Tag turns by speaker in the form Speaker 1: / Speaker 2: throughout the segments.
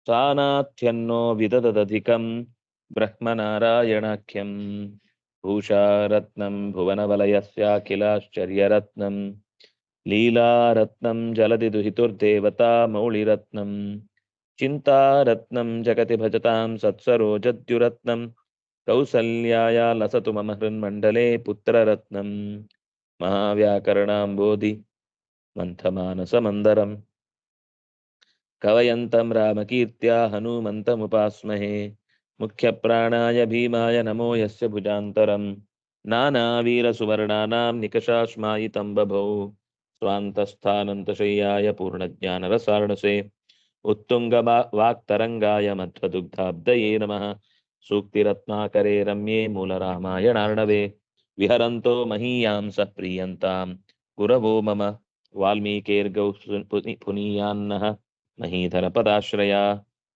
Speaker 1: ಸಾನಾಥ್ಯನ್ನೋ ವಿದದಧಿಕಂ ಬ್ರಹ್ಮನಾರಾಯಣಾಖ್ಯಂ ಭೂಷಾರತ್ನಂ ಭುವನವಲಯಸ್ಯಾಖಿಲಾಶ್ಚರ್ಯರತ್ನಂ ಲೀಲಾರತ್ನಂ ಜಲಧಿ ದುಹಿತುರ್ದೇವತಾ ಮೌಳಿರತ್ನಂ ಚಿಂತಾರತ್ನಂ ಜಗತಿ ಭಜತಾಂ ಸತ್ಸರೋಜದ್ಯುರತ್ನಂ ಕೌಸಲ್ಯಾಯ ಲಸತು ಮಮ ಹೃನ್ಮಂಡಲೇ ಪುತ್ರರತ್ನಂ ಮಹಾವ್ಯಾಕರಣಾಂಬೋಧಿ ಮಂಥಮಾನಸಮಂದರಂ ಕವಯಂತಂ ರಾಮಕೀರ್ತ್ಯಾ ಹನುಮಂತಮುಪಾಸ್ಮಹೇ ಮುಖ್ಯಪ್ರಾಣಾಯ ಭೀಮಾಯ ನಮೋ ಯಸ್ಯ ಭುಜಾಂತರಂ ನಾನಾವೀರಸುವರ್ಣಾನಾಂ ನಿಕಷಾಶ್ಮಾಯಿತಂ ಬಭೌ ಸ್ವಾಂತಸ್ಥಾನಂತಶಯ್ಯಾಯ ಪೂರ್ಣಜ್ಞಾನರಸಾರ್ಣಸೇ ಉತ್ತುಂಗ ವಾಕ್ತರಂಗಾಯ ಮಧ್ವದುಗ್ಧಾಬ್ಧಯೇ ನಮಃ ಸೂಕ್ತಿರತ್ನಾಕರೇ ರಮ್ಯೇ ಮೂಲರಾಮಾಯಣಾರ್ಣವೇ ವಿಹರಂತೋ ಮಹೀಯಾಂಸಃ ಪ್ರೀಯಂತಾಂ ಗುರವೋ ಮಮ ವಾಲ್ಮೀಕೇರ್ಗೌ ಪುನೀಯಾನ್ನಃ ಮಹೀಧರ ಪದಾಶ್ರಯ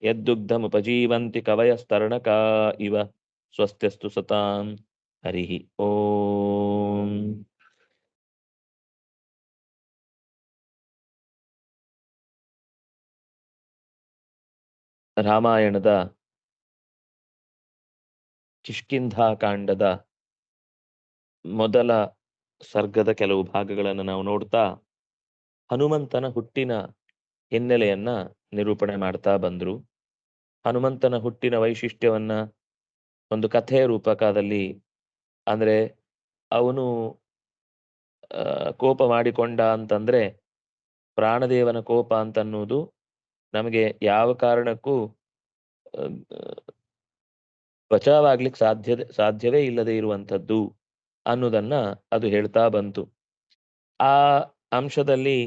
Speaker 1: ಯದ್ದುಗ್ಧಮುಪಜೀವಂತಿ ಕವಯಸ್ತರಣಕಾ ಇವ ಸ್ವಸ್ತ್ಯಸ್ತು ಸತಾಂ ಹರಿ ಓಂ. ರಾಮಾಯಣದ ಕಿಷ್ಕಿಂಧಾಕಾಂಡದ ಮೊದಲ ಸರ್ಗದ ಕೆಲವು ಭಾಗಗಳನ್ನು ನಾವು ನೋಡ್ತಾ ಹನುಮಂತನ ಹುಟ್ಟಿನ ಹಿನ್ನೆಲೆಯನ್ನ ನಿರೂಪಣೆ ಮಾಡ್ತಾ ಬಂದ್ರು. ಹನುಮಂತನ ಹುಟ್ಟಿನ ವೈಶಿಷ್ಟ್ಯವನ್ನ ಒಂದು ಕಥೆಯ ರೂಪಕದಲ್ಲಿ, ಅಂದ್ರೆ ಅವನು ಕೋಪ ಮಾಡಿಕೊಂಡ ಅಂತಂದ್ರೆ ಪ್ರಾಣದೇವನ ಕೋಪ ಅಂತನ್ನುವುದು ನಮಗೆ ಯಾವ ಕಾರಣಕ್ಕೂ ಬಚಾವಾಗ್ಲಿಕ್ಕೆ ಸಾಧ್ಯವೇ ಇಲ್ಲದೆ ಇರುವಂಥದ್ದು ಅನ್ನೋದನ್ನ ಅದು ಹೇಳ್ತಾ ಬಂತು. ಆ ಅಂಶದಲ್ಲಿ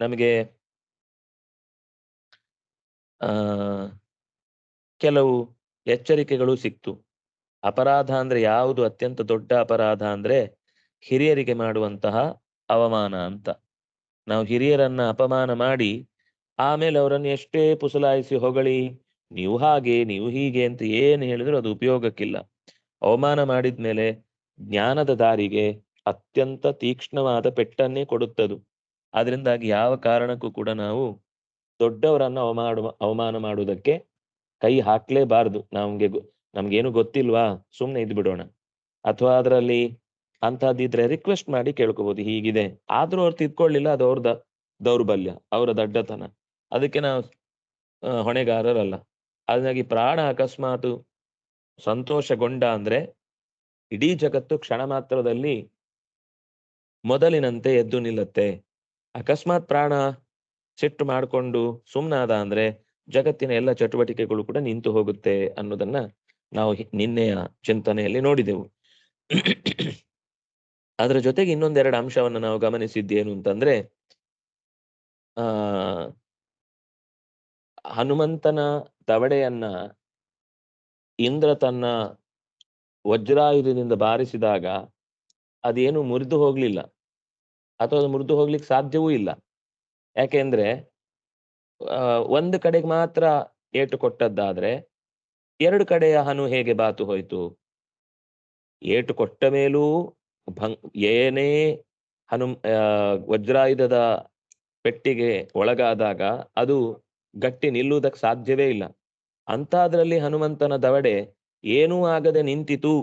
Speaker 1: ನಮಗೆ ಕೆಲವು ಎಚ್ಚರಿಕೆಗಳು ಸಿಕ್ತು. ಅಪರಾಧ ಅಂದ್ರೆ ಯಾವುದು ಅತ್ಯಂತ ದೊಡ್ಡ ಅಪರಾಧ ಅಂದ್ರೆ ಹಿರಿಯರಿಗೆ ಮಾಡುವಂತಹ ಅವಮಾನ ಅಂತ. ನಾವು ಹಿರಿಯರನ್ನ ಅಪಮಾನ ಮಾಡಿ ಆಮೇಲೆ ಅವರನ್ನು ಎಷ್ಟೇ ಪುಸಲಾಯಿಸಿ ಹೊಗಳಿ ನೀವು ಹಾಗೆ ನೀವು ಹೀಗೆ ಅಂತ ಏನು ಹೇಳಿದ್ರು ಅದು ಉಪಯೋಗಕ್ಕಿಲ್ಲ. ಅವಮಾನ ಮಾಡಿದ್ಮೇಲೆ ಜ್ಞಾನದ ದಾರಿಗೆ ಅತ್ಯಂತ ತೀಕ್ಷ್ಣವಾದ ಪೆಟ್ಟನ್ನೇ ಕೊಡುತ್ತದು. ಆದ್ರಿಂದಾಗಿ ಯಾವ ಕಾರಣಕ್ಕೂ ಕೂಡ ನಾವು ದೊಡ್ಡವರನ್ನ ಅವಮಾನ ಮಾಡುವುದಕ್ಕೆ ಕೈ ಹಾಕ್ಲೇಬಾರದು. ನಮ್ಗೇನು ಗೊತ್ತಿಲ್ವಾ ಸುಮ್ನೆ ಇದ್ಬಿಡೋಣ, ಅಥವಾ ಅದರಲ್ಲಿ ಅಂತಹದ್ದಿದ್ರೆ ರಿಕ್ವೆಸ್ಟ್ ಮಾಡಿ ಕೇಳ್ಕೋಬಹುದು, ಹೀಗಿದೆ. ಆದ್ರೂ ಅವ್ರು ತಿದ್ಕೊಳ್ಳಿಲ್ಲ, ಅದು ಅವ್ರದ ದೌರ್ಬಲ್ಯ, ಅವರ ದಡ್ಡತನ, ಅದಕ್ಕೆ ನಾವು ಹೊಣೆಗಾರರಲ್ಲ. ಹಾಗಾಗಿ ಪ್ರಾಣ ಅಕಸ್ಮಾತ್ ಸಂತೋಷಗೊಂಡ ಅಂದ್ರೆ ಇಡೀ ಜಗತ್ತು ಕ್ಷಣ ಮಾತ್ರದಲ್ಲಿ ಮೊದಲಿನಂತೆ ಎದ್ದು ನಿಲ್ಲುತ್ತೆ. ಅಕಸ್ಮಾತ್ ಪ್ರಾಣ ಸಿಟ್ಟು ಮಾಡಿಕೊಂಡು ಸುಮ್ನಾದ ಅಂದ್ರೆ ಜಗತ್ತಿನ ಎಲ್ಲ ಚಟುವಟಿಕೆಗಳು ಕೂಡ ನಿಂತು ಹೋಗುತ್ತೆ ಅನ್ನೋದನ್ನ ನಾವು ನಿನ್ನೆಯ ಚಿಂತನೆಯಲ್ಲಿ ನೋಡಿದೆವು. ಅದರ ಜೊತೆಗೆ ಇನ್ನೊಂದೆರಡು ಅಂಶವನ್ನು ನಾವು ಗಮನಿಸಿದ್ದೇನು ಅಂತಂದ್ರೆ, ಹನುಮಂತನ ದವಡೆಯನ್ನ ಇಂದ್ರ ತನ್ನ ವಜ್ರಾಯುಧದಿಂದ ಬಾರಿಸಿದಾಗ ಅದೇನು ಮುರಿದು ಹೋಗ್ಲಿಲ್ಲ, ಅಥವಾ ಅದು ಮುರಿದು ಹೋಗ್ಲಿಕ್ಕೆ ಸಾಧ್ಯವೂ ಇಲ್ಲ. ಯಾಕೆಂದ್ರೆ ಒಂದು ಕಡೆಗೆ ಮಾತ್ರ ಏಟು ಕೊಟ್ಟದ್ದಾದ್ರೆ ಎರಡು ಕಡೆಯ ಹನು ಹೇಗೆ ಬಾತು ಹೋಯ್ತು? ಏಟು ಕೊಟ್ಟ ಮೇಲೂ ಏನೇ ವಜ್ರಾಯುಧದ ಪೆಟ್ಟಿಗೆ ಒಳಗಾದಾಗ ಅದು ಗಟ್ಟಿ ನಿಲ್ಲುವುದಕ್ಕೆ ಸಾಧ್ಯವೇ ಇಲ್ಲ. ಅಂತಾದ್ರಲ್ಲಿ ಹನುಮಂತನ ದವಡೆ ಏನೂ ಆಗದೆ ನಿಂತಿತು.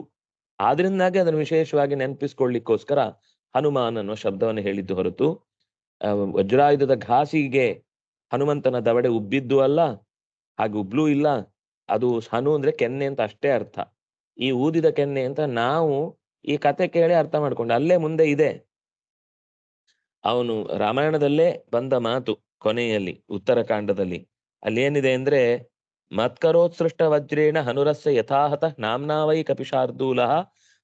Speaker 1: ಆದ್ರಿಂದಾಗಿ ಅದನ್ನು ವಿಶೇಷವಾಗಿ ನೆನಪಿಸ್ಕೊಳ್ಳಿಕ್ಕೋಸ್ಕರ ಹನುಮಾನ್ ಅನ್ನೋ ಶಬ್ದವನ್ನು ಹೇಳಿದ್ದು ಹೊರತು ವಜ್ರಾಯುಧದ ಘಾಸಿಗೆ ಹನುಮಂತನ ದವಡೆ ಉಬ್ಬಿದ್ದು ಅಲ್ಲ, ಹಾಗೆ ಉಬ್ಲೂ ಇಲ್ಲ. ಅದು ಹನು ಅಂದ್ರೆ ಕೆನ್ನೆ ಅಂತ ಅಷ್ಟೇ ಅರ್ಥ. ಈ ಊದಿದ ಕೆನ್ನೆ ಅಂತ ನಾವು ಈ ಕತೆ ಕೇಳಿ ಅರ್ಥ ಮಾಡ್ಕೊಂಡು ಅಲ್ಲೇ ಮುಂದೆ ಇದೆ. ಅವನು ರಾಮಾಯಣದಲ್ಲೇ ಬಂದ ಮಾತು ಕೊನೆಯಲ್ಲಿ ಉತ್ತರಕಾಂಡದಲ್ಲಿ ಅಲ್ಲಿ ಏನಿದೆ ಅಂದ್ರೆ, ಮತ್ಕರೋತ್ಸೃಷ್ಟ ವಜ್ರೇಣ ಹನುರಸ್ಯ ಯಥಾಹತ ನಾಮ್ನಾವೈ ಕಪಿಶಾರ್ದೂಲಃ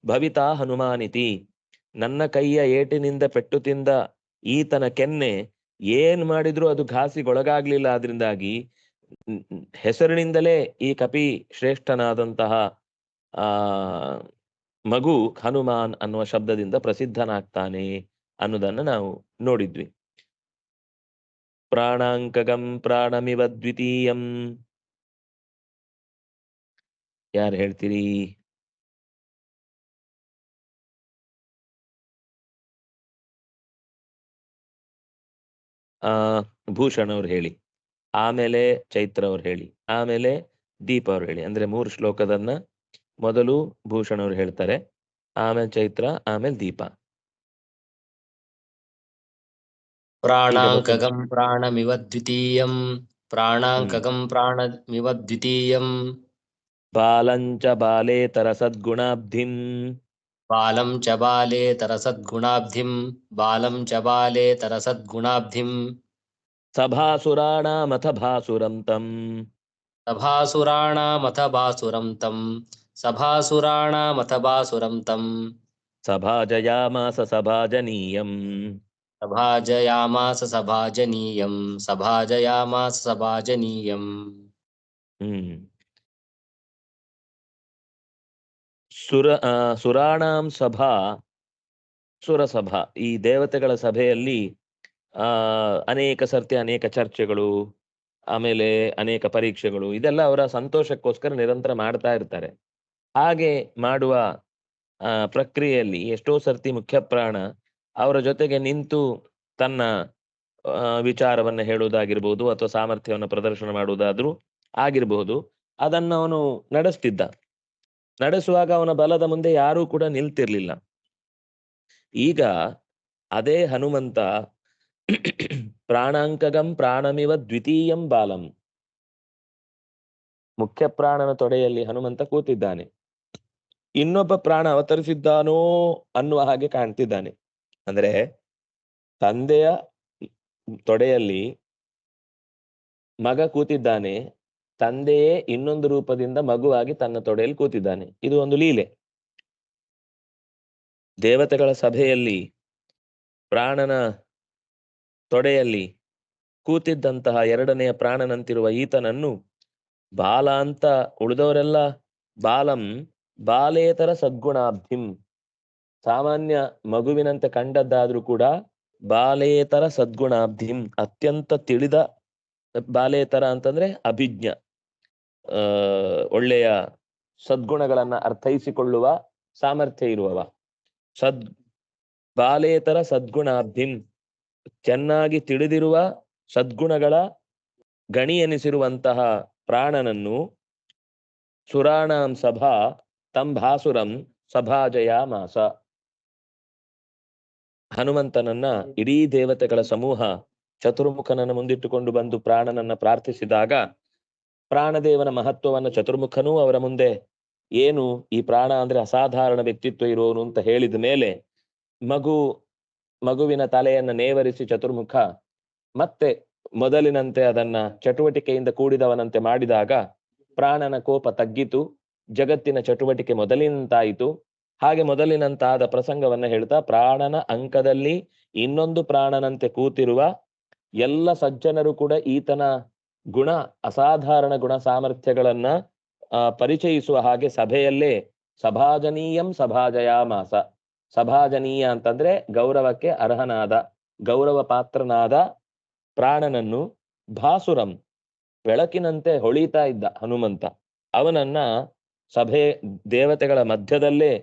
Speaker 1: ಭವಿತಾ ಹನುಮಾನಿತಿ. ನನ್ನ ಕೈಯ ಏಟಿನಿಂದ ಪೆಟ್ಟು ತಿಂದ ಈತನ ಕೆನ್ನೆ ಏನ್ ಮಾಡಿದ್ರು ಅದು ಘಾಸಿಗೊಳಗಾಗ್ಲಿಲ್ಲ. ಆದ್ರಿಂದಾಗಿ ಹೆಸರಿನಿಂದಲೇ ಈ ಕಪಿ ಶ್ರೇಷ್ಠನಾದಂತಹ ಮಗು ಹನುಮಾನ್ ಅನ್ನುವ ಶಬ್ದದಿಂದ ಪ್ರಸಿದ್ಧನಾಗ್ತಾನೆ ಅನ್ನೋದನ್ನ ನಾವು ನೋಡಿದ್ವಿ. ಪ್ರಾಣಾಂಕಗಂ ಪ್ರಾಣಮಿವ ದ್ವಿತೀಯಂ. ಯಾರು ಹೇಳ್ತೀರಿ? ಭೂಷಣ್ ಅವ್ರು ಹೇಳಿ. ಆಮೇಲೆ ಚೈತ್ರ ಅವ್ರು ಹೇಳಿ, ಆಮೇಲೆ ದೀಪ ಅವ್ರು ಹೇಳಿ. ಅಂದ್ರೆ 3 ಶ್ಲೋಕದನ್ನ ಮೊದಲು ಭೂಷಣ್ ಅವ್ರು ಹೇಳ್ತಾರೆ, ಆಮೇಲೆ ಚೈತ್ರ, ಆಮೇಲೆ ದೀಪ. ಈಗ
Speaker 2: ಪ್ರಾಣಾಂಕಗಂ ಪ್ರಾಣಮಿವ ದ್ವಿತೀಯಂ ಪ್ರಾಣಾಂಕಗಂ
Speaker 1: ಹ್ಮ್.
Speaker 2: ಪ್ರಾಣಮಿವ ದ್ವಿತೀಯಂ
Speaker 1: ಬಾಲಂಚ ಬಾಲೇತರ ಸದ್ಗುಣಾಬ್ಧಿಂ
Speaker 2: ಬಾಲಂ ಚ ಬಾಲೇತರ ಸದ್ಗುಣಾಬ್ಧಿಂ ಬಾಲಂ ಚ ಬಾಲೇತರ ಸದ್ಗುಣಾಬ್ಧಿಂ
Speaker 1: ಸಭಾಸುರಾಣಾಮಥ ಭಾಸುರಂ ತಂ
Speaker 2: ಸಭಾಸುರಾಣಾಮಥ ಬಾಸುರಂ ತಂ ಸಭಾಸುರಾಣಾಮಥ ಬಾಸುರಂ ತಂ
Speaker 1: ಸಭಾಜಯಾಮಾಸ ಸಭಾಜನೀಯಂ
Speaker 2: ಸಭಾಜಯಾಮಾಸ ಸಭಾಜನೀಯಂ ಸಭಾಜಯಾಮಾಸ ಸಭಾಜನೀಯಂ.
Speaker 1: ಹ್ಮ್. ಸುರಾಣಾಂ ಸಭಾ ಸುರಸಭಾ, ಈ ದೇವತೆಗಳ ಸಭೆಯಲ್ಲಿ ಅನೇಕ ಸರ್ತಿ ಅನೇಕ ಚರ್ಚೆಗಳು, ಆಮೇಲೆ ಅನೇಕ ಪರೀಕ್ಷೆಗಳು, ಇದೆಲ್ಲ ಅವರ ಸಂತೋಷಕ್ಕೋಸ್ಕರ ನಿರಂತರ ಮಾಡ್ತಾ ಇರ್ತಾರೆ. ಹಾಗೆ ಮಾಡುವ ಪ್ರಕ್ರಿಯೆಯಲ್ಲಿ ಎಷ್ಟೋ ಸರ್ತಿ ಮುಖ್ಯ ಪ್ರಾಣ ಅವರ ಜೊತೆಗೆ ನಿಂತು ತನ್ನ ವಿಚಾರವನ್ನು ಹೇಳುವುದಾಗಿರ್ಬೋದು ಅಥವಾ ಸಾಮರ್ಥ್ಯವನ್ನು ಪ್ರದರ್ಶನ ಮಾಡುವುದಾದ್ರೂ ಆಗಿರಬಹುದು, ಅದನ್ನು ಅವನು ನಡೆಸ್ತಿದ್ದ. ನಡೆಸುವಾಗ ಅವನ ಬಲದ ಮುಂದೆ ಯಾರೂ ಕೂಡ ನಿಲ್ತಿರ್ಲಿಲ್ಲ. ಈಗ ಅದೇ ಹನುಮಂತ ಪ್ರಾಣಾಂಕಗಂ ಪ್ರಾಣಮಿವ ದ್ವಿತೀಯಂ ಬಾಲಂ, ಮುಖ್ಯ ಪ್ರಾಣನ ತೊಡೆಯಲ್ಲಿ ಹನುಮಂತ ಕೂತಿದ್ದಾನೆ. ಇನ್ನೊಬ್ಬ ಪ್ರಾಣ ಅವತರಿಸಿದ್ದಾನೋ ಅನ್ನುವ ಹಾಗೆ ಕಾಣ್ತಿದ್ದಾನೆ. ಅಂದ್ರೆ ತಂದೆಯ ತೊಡೆಯಲ್ಲಿ ಮಗ ಕೂತಿದ್ದಾನೆ, ತಂದೆಯೇ ಇನ್ನೊಂದು ರೂಪದಿಂದ ಮಗುವಾಗಿ ತನ್ನ ತೊಡೆಯಲ್ಲಿ ಕೂತಿದ್ದಾನೆ. ಇದು ಒಂದು ಲೀಲೆ. ದೇವತೆಗಳ ಸಭೆಯಲ್ಲಿ ಪ್ರಾಣನ ತೊಡೆಯಲ್ಲಿ ಕೂತಿದ್ದಂತಹ ಎರಡನೆಯ ಪ್ರಾಣನಂತಿರುವ ಈತನನ್ನು ಬಾಲ ಅಂತ ಉಳಿದವರೆಲ್ಲ ಬಾಲಂ ಬಾಲೇತರ ಸದ್ಗುಣಾಬ್ಧಿಂ, ಸಾಮಾನ್ಯ ಮಗುವಿನಂತೆ ಕಂಡದ್ದಾದ್ರೂ ಕೂಡ ಬಾಲೇತರ ಸದ್ಗುಣಾಬ್ಧಿಂ, ಅತ್ಯಂತ ತಿಳಿದ, ಬಾಲೇತರ ಅಂತಂದ್ರೆ ಅಭಿಜ್ಞ, ಒಳ್ಳೆಯ ಸದ್ಗುಣಗಳನ್ನ ಅರ್ಥೈಸಿಕೊಳ್ಳುವ ಸಾಮರ್ಥ್ಯ ಇರುವವ. ಬಾಲೇತರ ಸದ್ಗುಣಾಬ್ಧಿಂ, ಚೆನ್ನಾಗಿ ತಿಳಿದಿರುವ ಸದ್ಗುಣಗಳ ಗಣಿ ಎನಿಸಿರುವಂತಹ ಪ್ರಾಣನನ್ನು ಸುರಾಣಾಂ ಸಭಾ ತಂಭಾಸುರಂ ಸಭಾಜಯಾಮಾಸ, ಹನುಮಂತನನ್ನ ಇಡೀ ದೇವತೆಗಳ ಸಮೂಹ ಚತುರ್ಮುಖನನ್ನು ಮುಂದಿಟ್ಟುಕೊಂಡು ಬಂದು ಪ್ರಾಣನನ್ನ ಪ್ರಾರ್ಥಿಸಿದಾಗ, ಪ್ರಾಣದೇವನ ಮಹತ್ವವನ್ನು ಚತುರ್ಮುಖನೂ ಅವರ ಮುಂದೆ ಏನು ಈ ಪ್ರಾಣ ಅಂದ್ರೆ ಅಸಾಧಾರಣ ವ್ಯಕ್ತಿತ್ವ ಇರೋನು ಅಂತ ಹೇಳಿದ ಮೇಲೆ ಮಗುವಿನ ತಲೆಯನ್ನ ನೇವರಿಸಿ ಚತುರ್ಮುಖ ಮತ್ತೆ ಮೊದಲಿನಂತೆ ಅದನ್ನ ಚಟುವಟಿಕೆಯಿಂದ ಕೂಡಿದವನಂತೆ ಮಾಡಿದಾಗ ಪ್ರಾಣನ ಕೋಪ ತಗ್ಗಿತು, ಜಗತ್ತಿನ ಚಟುವಟಿಕೆ ಮೊದಲಿನಂತಾಯಿತು. ಹಾಗೆ ಮೊದಲಿನಂತಾದ ಪ್ರಸಂಗವನ್ನ ಹೇಳ್ತಾ, ಪ್ರಾಣನ ಅಂಕದಲ್ಲಿ ಇನ್ನೊಂದು ಪ್ರಾಣನಂತೆ ಕೂತಿರುವ ಎಲ್ಲ ಸಜ್ಜನರು ಕೂಡ ಈತನ ಗುಣ, ಅಸಾಧಾರಣ ಗುಣ ಸಾಮರ್ಥ್ಯಗಳನ್ನ ಪರಿಚಯಿಸುವ ಹಾಗೆ ಸಭೆಯಲ್ಲೇ ಸಭಾಜನೀಯಂ ಸಭಾಜಯಾಮಾಸ, ಸಭಾಜನೀಯ ಅಂತಂದ್ರೆ ಗೌರವಕ್ಕೆ ಅರ್ಹನಾದ, ಗೌರವ ಪಾತ್ರನಾದ ಪ್ರಾಣನನ್ನು ಭಾಸುರಂ, ಬೆಳಕಿನಂತೆ ಹೊಳಿತಾ ಇದ್ದ ಹನುಮಂತ, ಅವನನ್ನ ಸಭೆ ದೇವತೆಗಳ ಮಧ್ಯದಲ್ಲೇ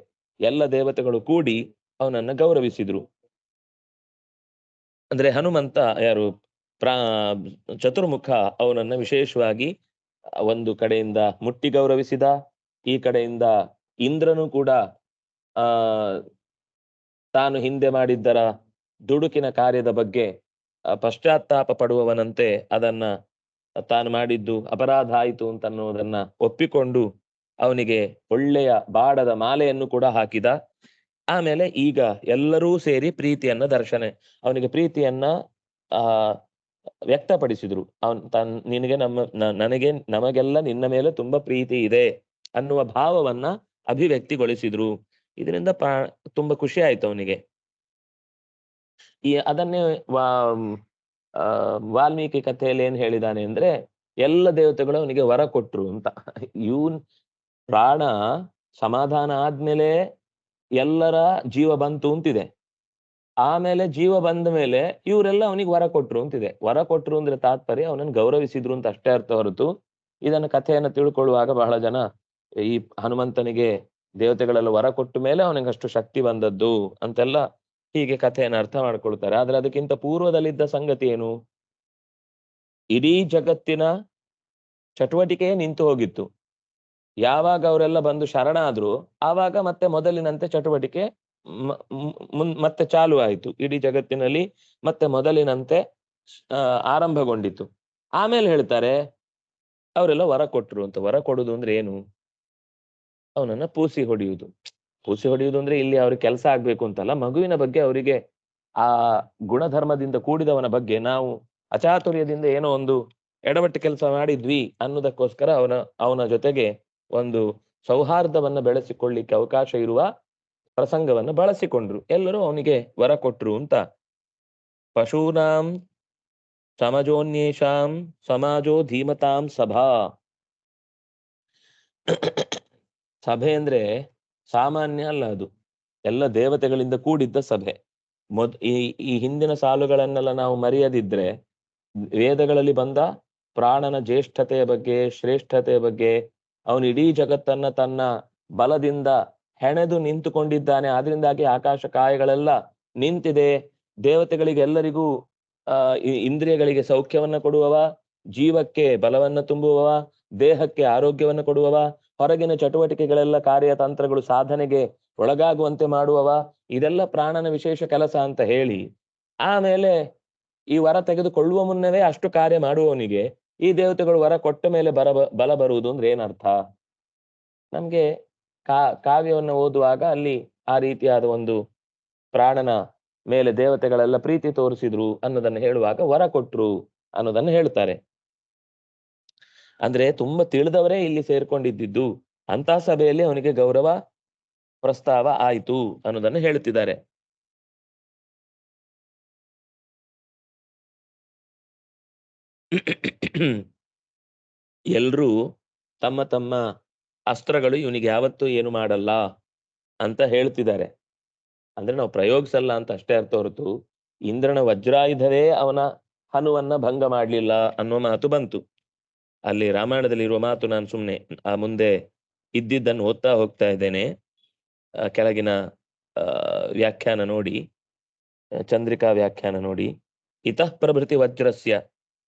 Speaker 1: ಎಲ್ಲ ದೇವತೆಗಳು ಕೂಡಿ ಅವನನ್ನ ಗೌರವಿಸಿದ್ರು. ಅಂದ್ರೆ ಹನುಮಂತ ಯಾರು ಚತುರ್ಮುಖ ಅವನನ್ನ ವಿಶೇಷವಾಗಿ ಒಂದು ಕಡೆಯಿಂದ ಮುಟ್ಟಿ ಗೌರವಿಸಿದ, ಈ ಕಡೆಯಿಂದ ಇಂದ್ರನು ಕೂಡ ತಾನು ಹಿಂದೆ ಮಾಡಿದ್ದರ ದುಡುಕಿನ ಕಾರ್ಯದ ಬಗ್ಗೆ ಪಶ್ಚಾತ್ತಾಪ ಪಡುವವನಂತೆ ಅದನ್ನ ತಾನು ಮಾಡಿದ್ದು ಅಪರಾಧ ಆಯಿತು ಅಂತ ಅನ್ನೋದನ್ನ ಒಪ್ಪಿಕೊಂಡು ಅವನಿಗೆ ಒಳ್ಳೆಯ ಬಾಡದ ಮಾಲೆಯನ್ನು ಕೂಡ ಹಾಕಿದ. ಆಮೇಲೆ ಈಗ ಎಲ್ಲರೂ ಸೇರಿ ಪ್ರೀತಿಯನ್ನ ಅವನಿಗೆ ಪ್ರೀತಿಯನ್ನ ವ್ಯಕ್ತಪಡಿಸಿದ್ರು. ನಿನಗೆ ನನಗೆ ನಮಗೆಲ್ಲ ನಿನ್ನ ಮೇಲೆ ತುಂಬಾ ಪ್ರೀತಿ ಇದೆ ಅನ್ನುವ ಭಾವವನ್ನ ಅಭಿವ್ಯಕ್ತಿಗೊಳಿಸಿದ್ರು. ಇದರಿಂದ ತುಂಬಾ ಖುಷಿ ಆಯ್ತು ಅವನಿಗೆ. ಅದನ್ನೇ ವಾಲ್ಮೀಕಿ ಕಥೆಯಲ್ಲಿ ಏನ್ ಹೇಳಿದಾನೆ ಅಂದ್ರೆ, ಎಲ್ಲ ದೇವತೆಗಳು ಅವನಿಗೆ ವರ ಕೊಟ್ರು ಅಂತ. ಪ್ರಾಣ ಸಮಾಧಾನ ಆದ್ಮೇಲೆ ಎಲ್ಲರ ಜೀವ ಬಂತು ಅಂತಿದೆ, ಆಮೇಲೆ ಜೀವ ಬಂದ ಮೇಲೆ ಇವರೆಲ್ಲ ಅವನಿಗೆ ವರ ಕೊಟ್ರು ಅಂತಿದೆ. ವರ ಕೊಟ್ರು ಅಂದ್ರೆ ತಾತ್ಪರ್ಯ ಅವನನ್ನು ಗೌರವಿಸಿದ್ರು ಅಂತ ಅಷ್ಟೇ ಅರ್ಥ ಹೊರತು, ಇದನ್ನ ಕಥೆಯನ್ನ ತಿಳ್ಕೊಳ್ಳುವಾಗ ಬಹಳ ಜನ ಈ ಹನುಮಂತನಿಗೆ ದೇವತೆಗಳೆಲ್ಲ ವರ ಕೊಟ್ಟ ಮೇಲೆ ಅವನಿಗೆ ಅಷ್ಟು ಶಕ್ತಿ ಬಂದದ್ದು ಅಂತೆಲ್ಲ ಹೀಗೆ ಕಥೆಯನ್ನು ಅರ್ಥ ಮಾಡ್ಕೊಳ್ತಾರೆ. ಆದ್ರೆ ಅದಕ್ಕಿಂತ ಪೂರ್ವದಲ್ಲಿದ್ದ ಸಂಗತಿ ಏನು? ಇಡೀ ಜಗತ್ತಿನ ಚಟುವಟಿಕೆಯೇ ನಿಂತು ಹೋಗಿತ್ತು. ಯಾವಾಗ ಅವರೆಲ್ಲ ಬಂದು ಶರಣಾದ್ರು ಆವಾಗ ಮತ್ತೆ ಮೊದಲಿನಂತೆ ಚಟುವಟಿಕೆ ಮತ್ತೆ ಚಾಲು ಆಯಿತು. ಇಡೀ ಜಗತ್ತಿನಲ್ಲಿ ಮತ್ತೆ ಮೊದಲಿನಂತೆ ಆರಂಭಗೊಂಡಿತು. ಆಮೇಲೆ ಹೇಳ್ತಾರೆ ಅವರೆಲ್ಲ ವರ ಕೊಟ್ರು ಅಂತ. ವರ ಕೊಡುದು ಅಂದ್ರೆ ಏನು? ಅವನನ್ನ ಪೂಸಿ ಹೊಡೆಯುವುದು. ಪೂಸಿ ಹೊಡೆಯುವುದು ಅಂದ್ರೆ ಇಲ್ಲಿ ಅವ್ರಿಗೆ ಕೆಲಸ ಆಗ್ಬೇಕು ಅಂತಲ್ಲ, ಮಗುವಿನ ಬಗ್ಗೆ ಅವರಿಗೆ ಆ ಗುಣಧರ್ಮದಿಂದ ಕೂಡಿದವನ ಬಗ್ಗೆ ನಾವು ಅಚಾತುರ್ಯದಿಂದ ಏನೋ ಒಂದು ಎಡವಟ್ಟು ಕೆಲಸ ಮಾಡಿದ್ವಿ ಅನ್ನೋದಕ್ಕೋಸ್ಕರ ಅವನ ಜೊತೆಗೆ ಒಂದು ಸೌಹಾರ್ದವನ್ನ ಬೆಳೆಸಿಕೊಳ್ಳಿಕ್ಕೆ ಅವಕಾಶ ಇರುವ ಪ್ರಸಂಗವನ್ನು ಬಳಸಿಕೊಂಡ್ರು. ಎಲ್ಲರೂ ಅವನಿಗೆ ವರ ಕೊಟ್ರು ಅಂತ. ಪಶೂನಾಂ ಸಮಜೋನ್ಯೇಷಾಂ ಸಮಾಜೋ ಧೀಮತಾಂ ಸಭಾ. ಸಭೆ ಅಂದ್ರೆ ಸಾಮಾನ್ಯ ಅಲ್ಲ, ಅದು ಎಲ್ಲ ದೇವತೆಗಳಿಂದ ಕೂಡಿದ್ದ ಸಭೆ. ಈ ಹಿಂದಿನ ಸಾಲುಗಳನ್ನೆಲ್ಲ ನಾವು ಮರೆಯದಿದ್ರೆ ವೇದಗಳಲ್ಲಿ ಬಂದ ಪ್ರಾಣನ ಜ್ಯೇಷ್ಠತೆಯ ಬಗ್ಗೆ, ಶ್ರೇಷ್ಠತೆಯ ಬಗ್ಗೆ, ಅವನು ಇಡೀ ಜಗತ್ತನ್ನ ತನ್ನ ಬಲದಿಂದ ಹೆಣೆದು ನಿಂತುಕೊಂಡಿದ್ದಾನೆ, ಆದ್ರಿಂದಾಗಿ ಆಕಾಶ ಕಾಯಗಳೆಲ್ಲ ನಿಂತಿದೆ, ದೇವತೆಗಳಿಗೆ ಎಲ್ಲರಿಗೂ ಇಂದ್ರಿಯಗಳಿಗೆ ಸೌಖ್ಯವನ್ನ ಕೊಡುವವ, ಜೀವಕ್ಕೆ ಬಲವನ್ನ ತುಂಬುವವ, ದೇಹಕ್ಕೆ ಆರೋಗ್ಯವನ್ನ ಕೊಡುವವ, ಹೊರಗಿನ ಚಟುವಟಿಕೆಗಳೆಲ್ಲ ಕಾರ್ಯತಂತ್ರಗಳು ಸಾಧನೆಗೆ ಒಳಗಾಗುವಂತೆ ಮಾಡುವವ, ಇದೆಲ್ಲ ಪ್ರಾಣನ ವಿಶೇಷ ಕೆಲಸ ಅಂತ ಹೇಳಿ ಆಮೇಲೆ ಈ ವರ ತೆಗೆದುಕೊಳ್ಳುವ ಮುನ್ನವೇ ಅಷ್ಟು ಕಾರ್ಯ ಮಾಡುವವನಿಗೆ ಈ ದೇವತೆಗಳು ವರ ಕೊಟ್ಟ ಮೇಲೆ ಬಲ ಬರುವುದು ಅಂದ್ರೆ ಏನರ್ಥ? ನಮ್ಗೆ ಕಾವ್ಯವನ್ನು ಓದುವಾಗ ಅಲ್ಲಿ ಆ ರೀತಿಯಾದ ಒಂದು ಪ್ರಾಣನ ಮೇಲೆ ದೇವತೆಗಳೆಲ್ಲ ಪ್ರೀತಿ ತೋರಿಸಿದ್ರು ಅನ್ನೋದನ್ನು ಹೇಳುವಾಗ ವರ ಕೊಟ್ರು ಅನ್ನೋದನ್ನು ಹೇಳ್ತಾರೆ. ಅಂದ್ರೆ ತುಂಬಾ ತಿಳಿದವರೇ ಇಲ್ಲಿ ಸೇರ್ಕೊಂಡಿದ್ದು, ಅಂತ ಸಭೆಯಲ್ಲಿ ಅವನಿಗೆ ಗೌರವ ಪ್ರಸ್ತಾವ ಆಯಿತು ಅನ್ನೋದನ್ನು ಹೇಳ್ತಿದ್ದಾರೆ. ಎಲ್ರೂ ತಮ್ಮ ತಮ್ಮ ಅಸ್ತ್ರಗಳು ಇವನಿಗೆ ಯಾವತ್ತೂ ಏನು ಮಾಡಲ್ಲ ಅಂತ ಹೇಳ್ತಿದ್ದಾರೆ. ಅಂದ್ರೆ ನಾವು ಪ್ರಯೋಗಿಸಲ್ಲ ಅಂತ ಅಷ್ಟೇ ಅರ್ಥ ಹೊರತು ಇಂದ್ರನ ವಜ್ರಾಯುಧವೇ ಅವನ ಹನುವನ್ನ ಭಂಗ ಮಾಡ್ಲಿಲ್ಲ ಅನ್ನೋ ಮಾತು ಬಂತು. ಅಲ್ಲಿ ರಾಮಾಯಣದಲ್ಲಿ ಇರುವ ಮಾತು ನಾನು ಸುಮ್ನೆ ಆ ಮುಂದೆ ಇದ್ದಿದ್ದನ್ನು ಓದ್ತಾ ಹೋಗ್ತಾ ಇದ್ದೇನೆ. ಕೆಳಗಿನ ವ್ಯಾಖ್ಯಾನ ನೋಡಿ, ಚಂದ್ರಿಕಾ ವ್ಯಾಖ್ಯಾನ ನೋಡಿ. ಇತಃ ಪ್ರಭೃತಿ ವಜ್ರಸ್ಯ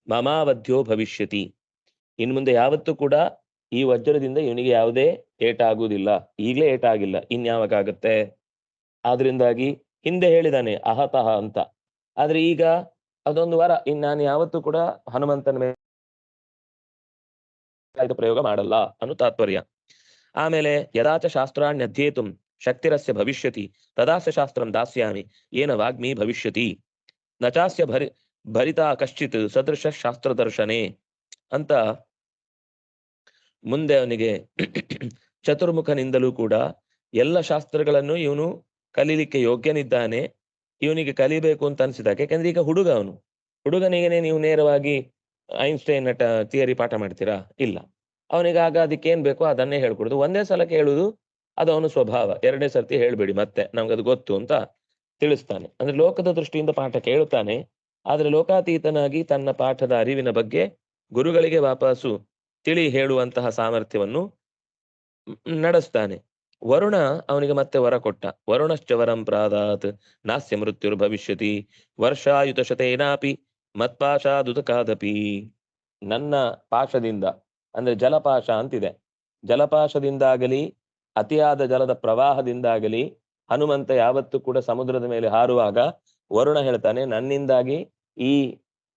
Speaker 1: ಮಮಾವಧ್ಯ ಭವಿಷ್ಯತಿ. ಇನ್ನು ಮುಂದೆ ಯಾವತ್ತೂ ಕೂಡ ಈ ವಜ್ರದಿಂದ ಇವನಿಗೆ ಯಾವುದೇ ಏಟಾಗುವುದಿಲ್ಲ. ಈಗಲೇ ಏಟಾಗಿಲ್ಲ, ಇನ್ಯಾವಾಗ ಆಗುತ್ತೆ? ಆದ್ರಿಂದಾಗಿ ಹಿಂದೆ ಹೇಳಿದಾನೆ ಅಹತಃ ಅಂತ. ಆದ್ರೆ ಈಗ ಅದೊಂದು ವರ, ನಾನು ಯಾವತ್ತೂ ಕೂಡ ಹನುಮಂತನ ಮೇಲೆ ಪ್ರಯೋಗ ಮಾಡಲ್ಲ ಅನ್ನೋ ತಾತ್ಪರ್ಯ. ಆಮೇಲೆ ಯದಾಚ ಶಾಸ್ತ್ರಾಣ್ಯಧ್ಯೇತುಂ ಶಕ್ತಿರಸ್ಯ ಭವಿಷ್ಯತಿ ತದಾಸ್ಯ ಶಾಸ್ತ್ರಂ ದಾಸ್ಯಾಮಿ ಏನ ವಾಗ್ಮಿ ಭವಿಷ್ಯತಿ ನಚಾಸ್ಯ ಭರಿತಾ ಕಶ್ಚಿತ್ ಸದೃಶ ಶಾಸ್ತ್ರ ದರ್ಶನೆ ಅಂತ ಮುಂದೆ ಅವನಿಗೆ ಚತುರ್ಮುಖನಿಂದಲೂ ಕೂಡ ಎಲ್ಲ ಶಾಸ್ತ್ರಗಳನ್ನು ಇವನು ಕಲೀಲಿಕ್ಕೆ ಯೋಗ್ಯನಿದ್ದಾನೆ, ಇವನಿಗೆ ಕಲಿಬೇಕು ಅಂತ ಅನ್ಸಿದಾಗ. ಯಾಕಂದ್ರೆ ಈಗ ಹುಡುಗನಿಗೆ ನೀವು ನೇರವಾಗಿ ಐನ್ಸ್ಟೈನ್ ಥಿಯರಿ ಪಾಠ ಮಾಡ್ತೀರಾ? ಇಲ್ಲ. ಅವನಿಗಾಗ ಅದಕ್ಕೇನ್ ಬೇಕೋ ಅದನ್ನೇ ಹೇಳ್ಕೊಡುದು. ಒಂದೇ ಸಲ ಕೇಳುದು ಅದು ಅವನ ಸ್ವಭಾವ, ಎರಡನೇ ಸರ್ತಿ ಹೇಳ್ಬೇಡಿ ಮತ್ತೆ ನಮ್ಗದು ಗೊತ್ತು ಅಂತ ತಿಳಿಸ್ತಾನೆ. ಅಂದ್ರೆ ಲೋಕದ ದೃಷ್ಟಿಯಿಂದ ಪಾಠ ಕೇಳುತ್ತಾನೆ, ಆದ್ರೆ ಲೋಕಾತೀತನಾಗಿ ತನ್ನ ಪಾಠದ ಅರಿವಿನ ಬಗ್ಗೆ ಗುರುಗಳಿಗೆ ವಾಪಸ್ಸು ತಿಳಿ ಹೇಳುವಂತಹ ಸಾಮರ್ಥ್ಯವನ್ನು ನಡೆಸ್ತಾನೆ. ವರುಣ ಅವನಿಗೆ ಮತ್ತೆ ವರ ಕೊಟ್ಟ. ವರುಣಶ್ಚ ವರಂ ಪ್ರಾದಾತ್ ನಾಸ್ಯ ಮೃತ್ಯುರ್ ಭವಿಷ್ಯತಿ ವರ್ಷಾಯುತ ಶತೇನಾಪಿ ಮತ್ಪಾಶಾದುತಕಾದಪಿ. ನನ್ನ ಪಾಶದಿಂದ, ಅಂದ್ರೆ ಜಲಪಾಶ ಅಂತಿದೆ, ಜಲಪಾಶದಿಂದಾಗಲಿ ಅತಿಯಾದ ಜಲದ ಪ್ರವಾಹದಿಂದಾಗಲಿ ಹನುಮಂತ ಯಾವತ್ತೂ ಕೂಡ ಸಮುದ್ರದ ಮೇಲೆ ಹಾರುವಾಗ ವರುಣ ಹೇಳ್ತಾನೆ, ನನ್ನಿಂದಾಗಿ ಈ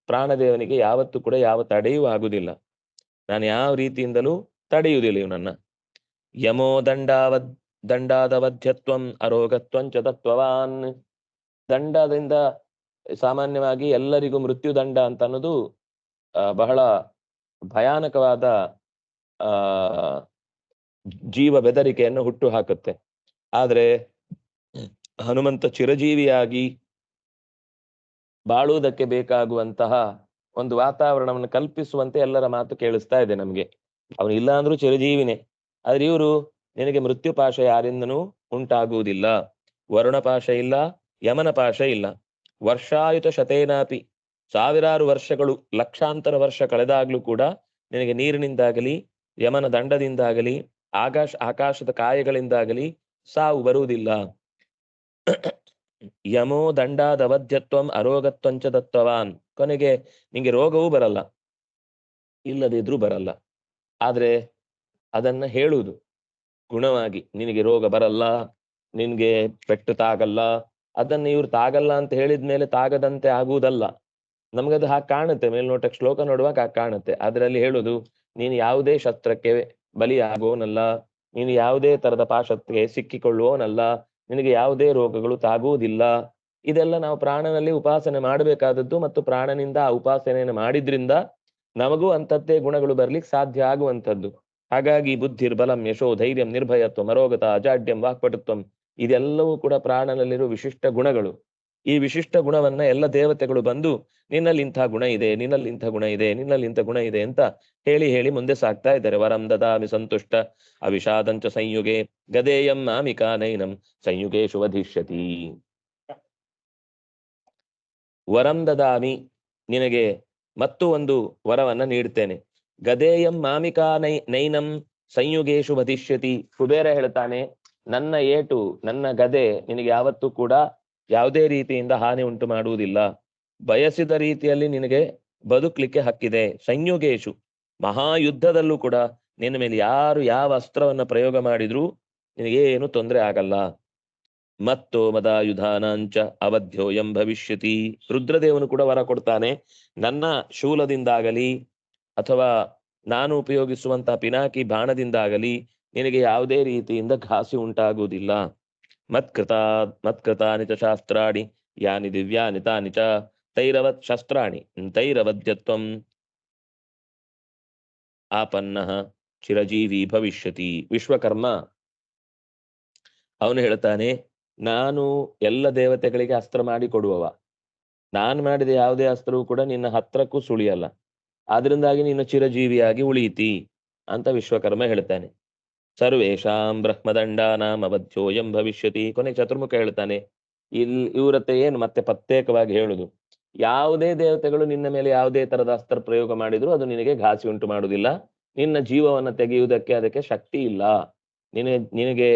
Speaker 1: ಪ್ರಾಣದೇವನಿಗೆ ಯಾವತ್ತೂ ಕೂಡ ಯಾವ ತಡೆಯೂ ಆಗುವುದಿಲ್ಲ, ನಾನು ಯಾವ ರೀತಿಯಿಂದಲೂ ತಡೆಯುವುದಿಲ್ಲ ಇವನನ್ನ. ಯಮೋ ದಂಡಾದವಧ್ಯತ್ವಂ ಅರೋಗತ್ವಂಚ ತತ್ವವಾನ್. ದಂಡದಿಂದ ಸಾಮಾನ್ಯವಾಗಿ ಎಲ್ಲರಿಗೂ ಮೃತ್ಯುದಂಡ ಅಂತ ಅನ್ನೋದು ಬಹಳ ಭಯಾನಕವಾದ ಜೀವ ಬೆದರಿಕೆಯನ್ನು ಹುಟ್ಟು ಹಾಕುತ್ತೆ. ಆದ್ರೆ ಹನುಮಂತ ಚಿರಜೀವಿಯಾಗಿ ಬಾಳುವುದಕ್ಕೆ ಬೇಕಾಗುವಂತಹ ಒಂದು ವಾತಾವರಣವನ್ನು ಕಲ್ಪಿಸುವಂತೆ ಎಲ್ಲರ ಮಾತು ಕೇಳಿಸ್ತಾ ಇದೆ ನಮ್ಗೆ. ಅವನು ಇಲ್ಲ ಅಂದ್ರೂ ಚಿರಜೀವಿನೇ. ಆದ್ರೆ ಇವರು ನಿನಗೆ ಮೃತ್ಯು ಪಾಶ ಯಾರಿಂದನೂ ಉಂಟಾಗುವುದಿಲ್ಲ, ವರುಣ ಪಾಶ ಇಲ್ಲ, ಯಮನ ಪಾಶ ಇಲ್ಲ. ವರ್ಷಾಯುತ ಶತೇನಾಪಿ, ಸಾವಿರಾರು ವರ್ಷಗಳು, ಲಕ್ಷಾಂತರ ವರ್ಷ ಕಳೆದಾಗ್ಲೂ ಕೂಡ ನಿನಗೆ ನೀರಿನಿಂದಾಗಲಿ ಯಮನ ದಂಡದಿಂದಾಗಲಿ ಆಕಾಶದ ಕಾಯಗಳಿಂದಾಗಲಿ ಸಾವು ಬರುವುದಿಲ್ಲ. ಯಮೋ ದಂಡಾದವಧ್ಯತ್ವಂ ಅರೋಗತ್ವಂಚ ದತ್ತವಾನ್. ಕೊನೆಗೆ ನಿಂಗೆ ರೋಗವೂ ಬರಲ್ಲ. ಇಲ್ಲದಿದ್ರೂ ಬರಲ್ಲ. ಆದ್ರೆ ಅದನ್ನ ಹೇಳುವುದು ಗುಣವಾಗಿ, ನಿನಗೆ ರೋಗ ಬರಲ್ಲ, ನಿನ್ಗೆ ಪೆಟ್ಟು ತಾಗಲ್ಲ. ಅದನ್ನ ಇವ್ರು ತಾಗಲ್ಲ ಅಂತ ಹೇಳಿದ್ಮೇಲೆ ತಾಗದಂತೆ ಆಗುವುದಲ್ಲ. ನಮ್ಗದು ಹಾಗೆ ಕಾಣುತ್ತೆ, ಮೇಲ್ನೋಟಕ್ಕೆ ಶ್ಲೋಕ ನೋಡುವಾಗ ಹಾಗೆ ಕಾಣುತ್ತೆ. ಅದರಲ್ಲಿ ಹೇಳುದು, ನೀನು ಯಾವುದೇ ಶಸ್ತ್ರಕ್ಕೆ ಬಲಿಯಾಗುವವನಲ್ಲ, ನೀನು ಯಾವುದೇ ತರದ ಪಾಶಕ್ಕೆ ಸಿಕ್ಕಿಕೊಳ್ಳುವವನಲ್ಲ, ನಿನಗೆ ಯಾವುದೇ ರೋಗಗಳು ತಾಗುವುದಿಲ್ಲ. ಇದೆಲ್ಲ ನಾವು ಪ್ರಾಣನಲ್ಲಿ ಉಪಾಸನೆ ಮಾಡಬೇಕಾದದ್ದು, ಮತ್ತು ಪ್ರಾಣನಿಂದ ಆ ಉಪಾಸನೆಯನ್ನು ಮಾಡಿದ್ರಿಂದ ನಮಗೂ ಅಂತದ್ದೇ ಗುಣಗಳು ಬರ್ಲಿಕ್ಕೆ ಸಾಧ್ಯ ಆಗುವಂಥದ್ದು. ಹಾಗಾಗಿ ಬುದ್ಧಿರ್ಬಲಂ ಯಶೋ ಧೈರ್ಯಂ ನಿರ್ಭಯತ್ವ ಅರೋಗತ ಅಜಾಡ್ಯಂ ವಾಕ್ಪಟುತ್ವಂ, ಇದೆಲ್ಲವೂ ಕೂಡ ಪ್ರಾಣನಲ್ಲಿರುವ ವಿಶಿಷ್ಟ ಗುಣಗಳು. ಈ ವಿಶಿಷ್ಟ ಗುಣವನ್ನ ಎಲ್ಲ ದೇವತೆಗಳು ಬಂದು ನಿನ್ನಲ್ಲಿ ಇಂಥ ಗುಣ ಇದೆ, ನಿನ್ನಲ್ಲಿ ಇಂಥ ಗುಣ ಇದೆ, ನಿನ್ನಲ್ಲಿ ಇಂಥ ಗುಣ ಇದೆ ಅಂತ ಹೇಳಿ ಹೇಳಿ ಮುಂದೆ ಸಾಕ್ತಾ ಇದ್ದಾರೆ. ವರಂ ದದಾಮಿ ಸಂತುಷ್ಟ ಅವಿಷಾದಂಚ ಸಂಯುಗೆ ಗದೇಯಂ ಮಾಮಿಕಾ ನೈನಂ ಸಂಯುಗೇಶು ವಧಿಷ್ಯತಿ. ವರಂ ದದಾಮಿ, ನಿನಗೆ ಮತ್ತು ಒಂದು ವರವನ್ನ ನೀಡ್ತೇನೆ. ಗದೇಯಂ ಮಾಮಿಕಾ ನೈನಂ ಸಂಯುಗೇಶು ವಧಿಷ್ಯತಿ. ಕುಬೇರ ಹೇಳ್ತಾನೆ, ನನ್ನ ಏಟು, ನನ್ನ ಗದೆ ನಿನಗೆ ಯಾವತ್ತೂ ಕೂಡ ಯಾವುದೇ ರೀತಿಯಿಂದ ಹಾನಿ ಉಂಟು ಮಾಡುವುದಿಲ್ಲ. ಬಯಸಿದ ರೀತಿಯಲ್ಲಿ ನಿನಗೆ ಬದುಕಲಿಕ್ಕೆ ಹಕ್ಕಿದೆ. ಸಂಯುಗೇಶು, ಮಹಾಯುದ್ಧದಲ್ಲೂ ಕೂಡ ನಿನ್ನ ಮೇಲೆ ಯಾರು ಯಾವ ಅಸ್ತ್ರವನ್ನ ಪ್ರಯೋಗ ಮಾಡಿದ್ರೂ ನಿನಗೇನು ತೊಂದರೆ ಆಗಲ್ಲ. ಮತ್ತು ಮದಾಯುಧಾನಾಂಚ ಅವಧ್ಯೋಯಂ ಭವಿಷ್ಯತಿ. ರುದ್ರದೇವನು ಕೂಡ ವರ ಕೊಡ್ತಾನೆ, ನನ್ನ ಶೂಲದಿಂದಾಗಲಿ ಅಥವಾ ನಾನು ಉಪಯೋಗಿಸುವಂತಹ ಪಿನಾಕಿ ಬಾಣದಿಂದಾಗಲಿ ನಿನಗೆ ಯಾವುದೇ ರೀತಿಯಿಂದ ಘಾಸಿ ಉಂಟಾಗುವುದಿಲ್ಲ. ಮತ್ಕೃತಾನಿ ಚ ಶಾಸ್ತ್ರಾಣಿ ಯಾನಿ ದಿವ್ಯಾನಿ ತಾನಿ ಚ ತೈರವತ್ ಶಸ್ತ್ರಾಣಿ ತೈರವದ್ಯತ್ವಂ ಆಪನ್ನಃ ಚಿರಜೀವಿ ಭವಿಷ್ಯತಿ. ವಿಶ್ವಕರ್ಮ ಅವನು ಹೇಳ್ತಾನೆ, ನಾನು ಎಲ್ಲ ದೇವತೆಗಳಿಗೆ ಅಸ್ತ್ರ ಮಾಡಿ ಕೊಡುವವ, ನಾನು ಮಾಡಿದ ಯಾವುದೇ ಅಸ್ತ್ರವೂ ಕೂಡ ನಿನ್ನ ಹತ್ರಕ್ಕೂ ಸುಳಿಯಲ್ಲ, ಆದ್ರಿಂದಾಗಿ ನೀನು ಚಿರಜೀವಿಯಾಗಿ ಉಳಿಯಿತಿ ಅಂತ ವಿಶ್ವಕರ್ಮ ಹೇಳ್ತಾನೆ. ಸರ್ವೇಷಾಂ ಬ್ರಹ್ಮದಂಡಾನಾಂ ಅವಧ್ಯೋಯಂ ಭವಿಷ್ಯತಿ. ಕೊನೆ ಚತುರ್ಮುಖ ಹೇಳ್ತಾನೆ, ಇವ್ರತ್ತೆ ಏನು ಮತ್ತೆ ಪ್ರತ್ಯೇಕವಾಗಿ ಹೇಳುದು, ಯಾವುದೇ ದೇವತೆಗಳು ನಿನ್ನ ಮೇಲೆ ಯಾವುದೇ ತರದ ಅಸ್ತ್ರ ಪ್ರಯೋಗ ಮಾಡಿದ್ರು ಅದು ನಿನಗೆ ಘಾಸಿ ಉಂಟು ಮಾಡುವುದಿಲ್ಲ. ನಿನ್ನ ಜೀವವನ್ನು ತೆಗೆಯುವುದಕ್ಕೆ ಅದಕ್ಕೆ ಶಕ್ತಿ ಇಲ್ಲ. ನಿನಗೆ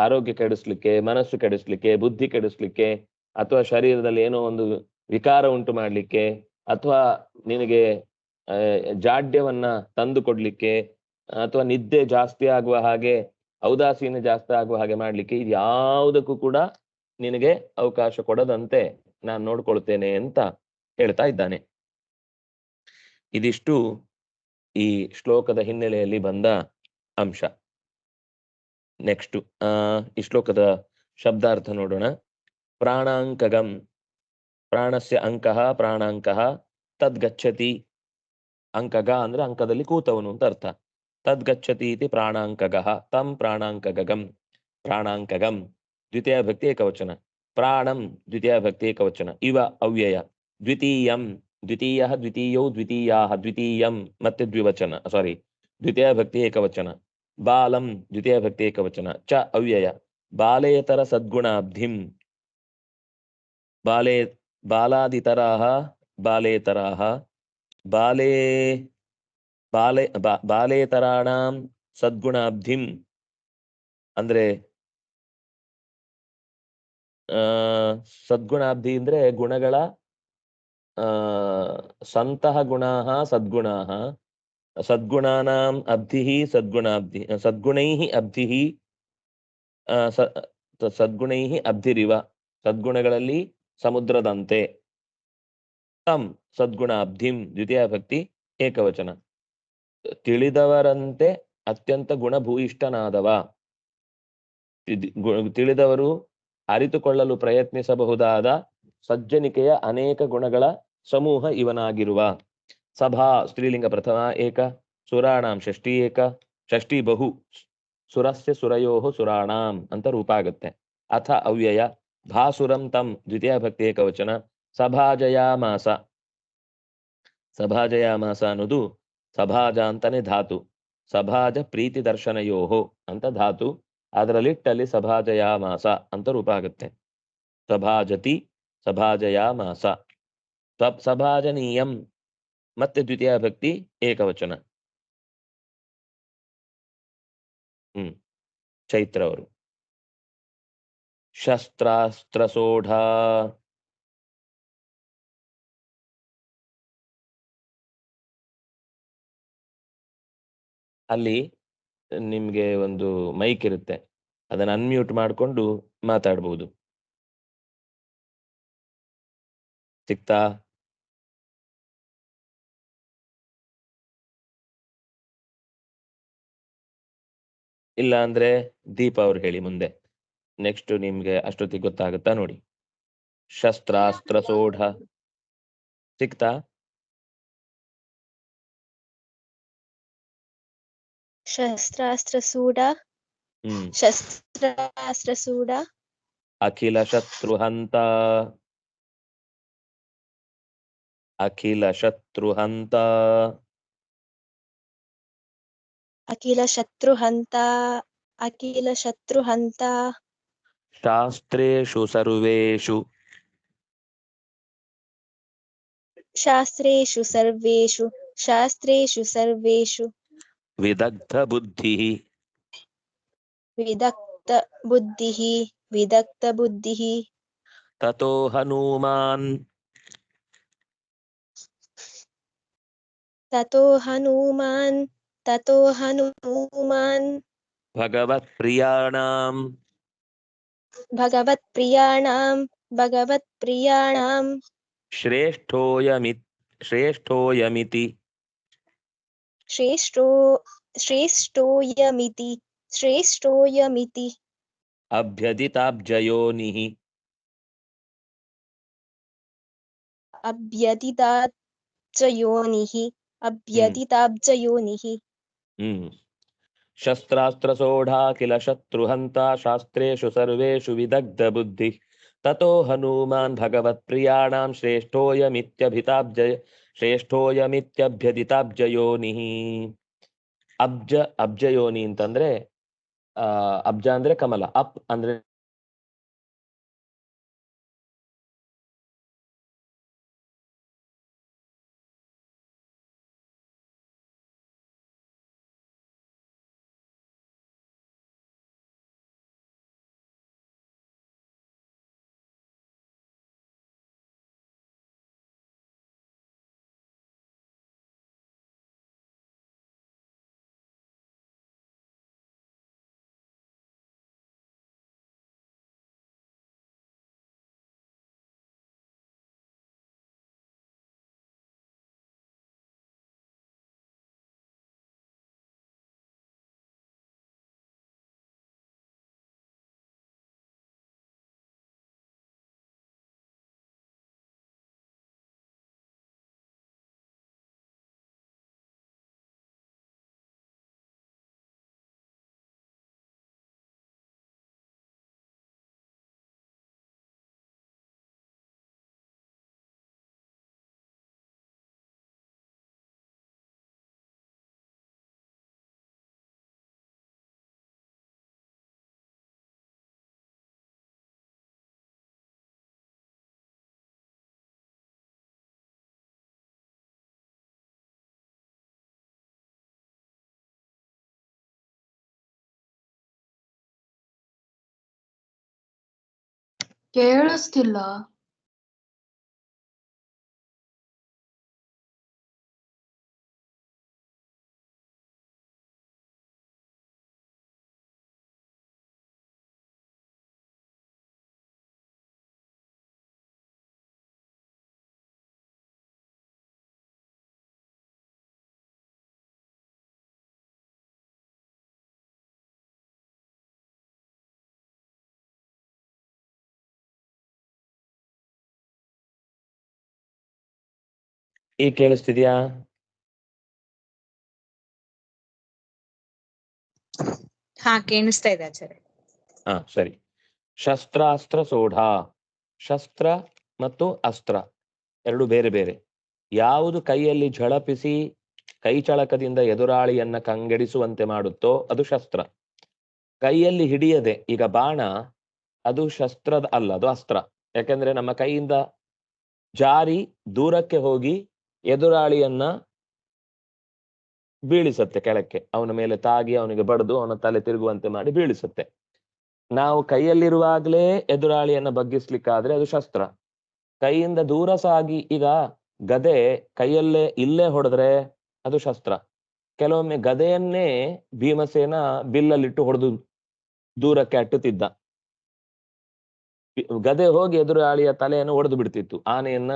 Speaker 1: ಆರೋಗ್ಯ ಕೆಡಿಸ್ಲಿಕ್ಕೆ, ಮನಸ್ಸು ಕೆಡಿಸ್ಲಿಕ್ಕೆ, ಬುದ್ಧಿ ಕೆಡಿಸ್ಲಿಕ್ಕೆ, ಅಥವಾ ಶರೀರದಲ್ಲಿ ಏನೋ ಒಂದು ವಿಕಾರ ಉಂಟು ಮಾಡ್ಲಿಕ್ಕೆ, ಅಥವಾ ನಿನಗೆ ಜಾಡ್ಯವನ್ನ ತಂದು ಕೊಡ್ಲಿಕ್ಕೆ, ಅಥವಾ ನಿದ್ದೆ ಜಾಸ್ತಿ ಆಗುವ ಹಾಗೆ, ಔದಾಸೀನ ಜಾಸ್ತಿ ಆಗುವ ಹಾಗೆ ಮಾಡ್ಲಿಕ್ಕೆ, ಇದು ಯಾವುದಕ್ಕೂ ಕೂಡ ನಿನಗೆ ಅವಕಾಶ ಕೊಡದಂತೆ ನಾನು ನೋಡ್ಕೊಳ್ತೇನೆ ಅಂತ ಹೇಳ್ತಾ ಇದ್ದಾನೆ. ಇದಿಷ್ಟು ಈ ಶ್ಲೋಕದ ಹಿನ್ನೆಲೆಯಲ್ಲಿ ಬಂದ ಅಂಶ. ನೆಕ್ಸ್ಟ್ ಈ ಶ್ಲೋಕದ ಶಬ್ದಾರ್ಥ ನೋಡೋಣ. ಪ್ರಾಣಾಂಕಗಂ, ಪ್ರಾಣಸ್ಯ ಅಂಕಃ ಪ್ರಾಣಾಂಕಃ ತದ್ಗಚ್ಚತಿ. ಅಂಕಗ ಅಂದ್ರೆ ಅಂಕದಲ್ಲಿ ಕೂತವನು ಅಂತ ಅರ್ಥ. ತದ್ಗಚ್ಚತಿ ಇತಿ ಪ್ರಾಣಾಂಕಗಃ ತಂ ಪ್ರಾಣಾಂಕಗಂ. ಪ್ರಾಣಾಂಕಗಂ ದ್ವಿತೀಯ ಭಕ್ತಿ ಏಕವಚನ, ಪ್ರಾಣಂ ದ್ವಿತೀಯ ಭಕ್ತಿ ಏಕವಚನ, ಇವ ಅವ್ಯಯ. ದ್ವಿತೀಯಂ ದ್ವಿತೀಯಃ ದ್ವಿತೀಯೌ ದ್ವಿತೀಯಾಃ ದ್ವಿತೀಯಂ ಮತ್ತೆ ದ್ವಿವಚನ, ಸಾರಿ ದ್ವಿತೀಯ ಭಕ್ತಿ ಏಕವಚನ. ಬಾಲಂ ದ್ವಿತೀಯ ಭಕ್ತಿ ಏಕವಚನ, ಚ ಅವ್ಯಯ. ಬಾಲೇತರ ಸದ್ಗುಣಾಬ್ಧಿಂ, ಬಾಲಾದಿತರಾಃ ಬಾಲೇತರಾಃ ಬಾಲೇತರಾಣಾಂ ಸದ್ಗುಣಾಬ್ಧಿಂ ಅಂದ್ರೆ ಸದ್ಗುಣಾಬ್ಧಿ ಅಂದ್ರೆ ಗುಣಗಳ ಸಂತಹ ಗುಣಾಃ ಸದ್ಗುಣಾಃ ಸದ್ಗುಣಾನಾಂ ಅಬ್ಧಿಃ ಸದ್ಗುಣಾಬ್ಧಿ ಸದ್ಗುಣೈಃ ಅಬ್ಧಿಃ ಸದ್ಗುಣೈಃ ಅಬ್ಧಿರಿವ, ಸದ್ಗುಣಗಳಲ್ಲಿ ಸಮುದ್ರದಂತೆ. ತಂ ಸದ್ಗುಣಾಬ್ಧಿಂ ದ್ವಿತೀಯ ಭಕ್ತಿ ಏಕವಚನ, ತಿಳಿದವರಂತೆ ಅತ್ಯಂತ ಗುಣಭೂಯಿಷ್ಠನಾದವ. ತಿಳಿದವರು ಅರಿತುಕೊಳ್ಳಲು ಪ್ರಯತ್ನಿಸಬಹುದಾದ ಸಜ್ಜನಿಕೆಯ ಅನೇಕ ಗುಣಗಳ ಸಮೂಹ ಇವನಾಗಿರುವ. ಸಭಾ ಸ್ತ್ರೀಲಿಂಗ ಪ್ರಥಮ ಏಕ, ಸುರಾಣಾಂ ಷಷ್ಠಿ ಏಕ, ಷಷ್ಠಿ ಬಹು, ಸುರಸ್ಯ ಸುರಯೋಃ ಸುರಾಣಾಂ ಅಂತ ರೂಪ ಆಗುತ್ತೆ. ಅಥ ಅವ್ಯಯ. ಭಾಸುರಂ ತಂ ದ್ವಿತೀಯ ಭಕ್ತಿ ಏಕವಚನ. ಸಭಾಜಯಾಮಾಸ, ಸಭಾಜಯಾಮಾಸ ಅನ್ನೋದು ಸಭಾಜ ಅಂತಾನೆ ಧಾತು, ಸಭಾಜ ಪ್ರೀತಿ ದರ್ಶನಯೋಹೋ ಅಂತ ಧಾತು, ಅದರಲ್ಲಿಟ್ಟಲ್ಲಿ ಸಭಾಜಯಾಮಾಸ ಅಂತ ರೂಪ ಆಗುತ್ತೆ. ಸಭಾಜತಿ ಸಭಾಜಯಾಮಾಸ. ಸಭಾಜನೀಯಂ ಮತ್ತೆ ದ್ವಿತೀಯ ಭಕ್ತಿ ಏಕವಚನ. ಚೈತ್ರ ಅವರು. ಶಸ್ತ್ರಾಸ್ತ್ರ ಸೋಢ, ಅಲ್ಲಿ ನಿಮ್ಗೆ ಒಂದು ಮೈಕ್ ಇರುತ್ತೆ, ಅದನ್ನ ಅನ್ಮ್ಯೂಟ್ ಮಾಡಿಕೊಂಡು ಮಾತಾಡ್ಬೋದು. ಸಿಕ್ತಾ? ಇಲ್ಲ ಅಂದ್ರೆ ದೀಪ ಅವ್ರು ಹೇಳಿ ಮುಂದೆ. ನೆಕ್ಸ್ಟ್ ನಿಮ್ಗೆ ಅಷ್ಟೊತ್ತಿಗೆ ಗೊತ್ತಾಗುತ್ತಾ ನೋಡಿ. ಶಸ್ತ್ರಾಸ್ತ್ರ ಸೋಢ ಸಿಕ್ತಾ?
Speaker 3: ಶಸ್ತ್ರಾಸ್ತ್ರಸೂಡ
Speaker 1: ಹ್ಮ್.
Speaker 3: ಶಸ್ತ್ರಾಸ್ತ್ರಸೂಡ
Speaker 1: ಅಖಿಲ ಶತ್ರುಹಂತ ಅಖಿಲ ಶತ್ರುಹಂತ
Speaker 3: ಅಖಿಲ ಶತ್ರುಹಂತ ಅಖಿಲ ಶತ್ರುಹಂತ
Speaker 1: ಶಾಸ್ತ್ರೇಷು ಸರ್ವೇಷು
Speaker 3: ಶಾಸ್ತ್ರೇಷು ಸರ್ವೇಷು
Speaker 1: ವಿದಗ್ಧ ಬುದ್ಧಿಃ
Speaker 3: ವಿದಗ್ಧ ಬುದ್ಧಿಃ
Speaker 1: ತತೋ ಹನುಮಾನ್
Speaker 3: ತತೋ ಹನುಮಾನ್
Speaker 1: ಭಗವತ್ಪ್ರಿಯಾಣಾಂ
Speaker 3: ಭಗವತ್ಪ್ರಿಯಾಣಾಂ
Speaker 1: ಶ್ರೇಷ್ಠೋಯಮಿತಿ
Speaker 3: ಶ್ರೇಷ್ಠೋಯಮಿತಿ
Speaker 1: ಅಭ್ಯದಿತಾಬ್ಜಯೋನಿಃ
Speaker 3: ಅಭ್ಯದಿತಾಬ್ಜಯೋನಿಃ
Speaker 1: ಶಸ್ತ್ರಾಸ್ತ್ರಸೋಢಾ ಕಿಲ ಶತ್ರುಹಂತ ಶಾಸ್ತ್ರೇಷು ಸರ್ವೇಷು ವಿದಗ್ಧ ಬುದ್ಧಿ ತತೋ ಹನುಮಾನ್ ಭಗವತ್ಪ್ರಿಯಾಣಾಂ ಶ್ರೇಷ್ಠೋಯಮಿತ್ಯಭಿತಾಬ್ಜಯೋನಿಃ. ಅಬ್ಜಯೋನಿ ಅಂತಂದ್ರೆ ಅಬ್ಜ ಅಂದ್ರೆ ಕಮಲ, ಅಪ್ ಅಂದ್ರೆ
Speaker 4: ಕೇಳಿಸ್ತಿಲ್ಲ.
Speaker 1: ಈಗ ಕೇಳಿಸ್ತಿದ್ಯಾ?
Speaker 5: ಹಾ, ಕೇಳಿಸ್ತಾ ಇದೆ ಆಚಾರ್ಯ.
Speaker 1: ಸರಿ. ಶಸ್ತ್ರಾಸ್ತ್ರ ಸೋಢ, ಶಸ್ತ್ರ ಮತ್ತು ಅಸ್ತ್ರ ಎರಡು ಬೇರೆ ಬೇರೆ. ಯಾವುದು ಕೈಯಲ್ಲಿ ಝಳಪಿಸಿ ಕೈಚಳಕದಿಂದ ಎದುರಾಳಿಯನ್ನ ಕಂಗೆಡಿಸುವಂತೆ ಮಾಡುತ್ತೋ ಅದು ಶಸ್ತ್ರ. ಕೈಯಲ್ಲಿ ಹಿಡಿಯದೆ, ಈಗ ಬಾಣ ಅದು ಶಸ್ತ್ರದ ಅಲ್ಲ, ಅದು ಅಸ್ತ್ರ. ಯಾಕಂದ್ರೆ ನಮ್ಮ ಕೈಯಿಂದ ಜಾರಿ ದೂರಕ್ಕೆ ಹೋಗಿ ಎದುರಾಳಿಯನ್ನ ಬೀಳಿಸತ್ತೆ ಕೆಳಕ್ಕೆ, ಅವನ ಮೇಲೆ ತಾಗಿ ಅವನಿಗೆ ಬಡಿದು ಅವನ ತಲೆ ತಿರುಗುವಂತೆ ಮಾಡಿ ಬೀಳಿಸುತ್ತೆ. ನಾವು ಕೈಯಲ್ಲಿರುವಾಗಲೇ ಎದುರಾಳಿಯನ್ನ ಬಗ್ಗಿಸ್ಲಿಕ್ಕಾದ್ರೆ ಅದು ಶಸ್ತ್ರ. ಕೈಯಿಂದ ದೂರ ಸಾಗಿ, ಈಗ ಗದೆ ಕೈಯಲ್ಲೇ ಇಲ್ಲೇ ಹೊಡೆದ್ರೆ ಅದು ಶಸ್ತ್ರ. ಕೆಲವೊಮ್ಮೆ ಗದೆಯನ್ನೇ ಭೀಮಸೇನ ಬಿಲ್ಲಲ್ಲಿಟ್ಟು ಹೊಡೆದು ದೂರಕ್ಕೆ ಅಟ್ಟುತ್ತಿದ್ದ. ಗದೆ ಹೋಗಿ ಎದುರಾಳಿಯ ತಲೆಯನ್ನು ಒಡೆದು ಬಿಡ್ತಿತ್ತು, ಆನೆಯನ್ನ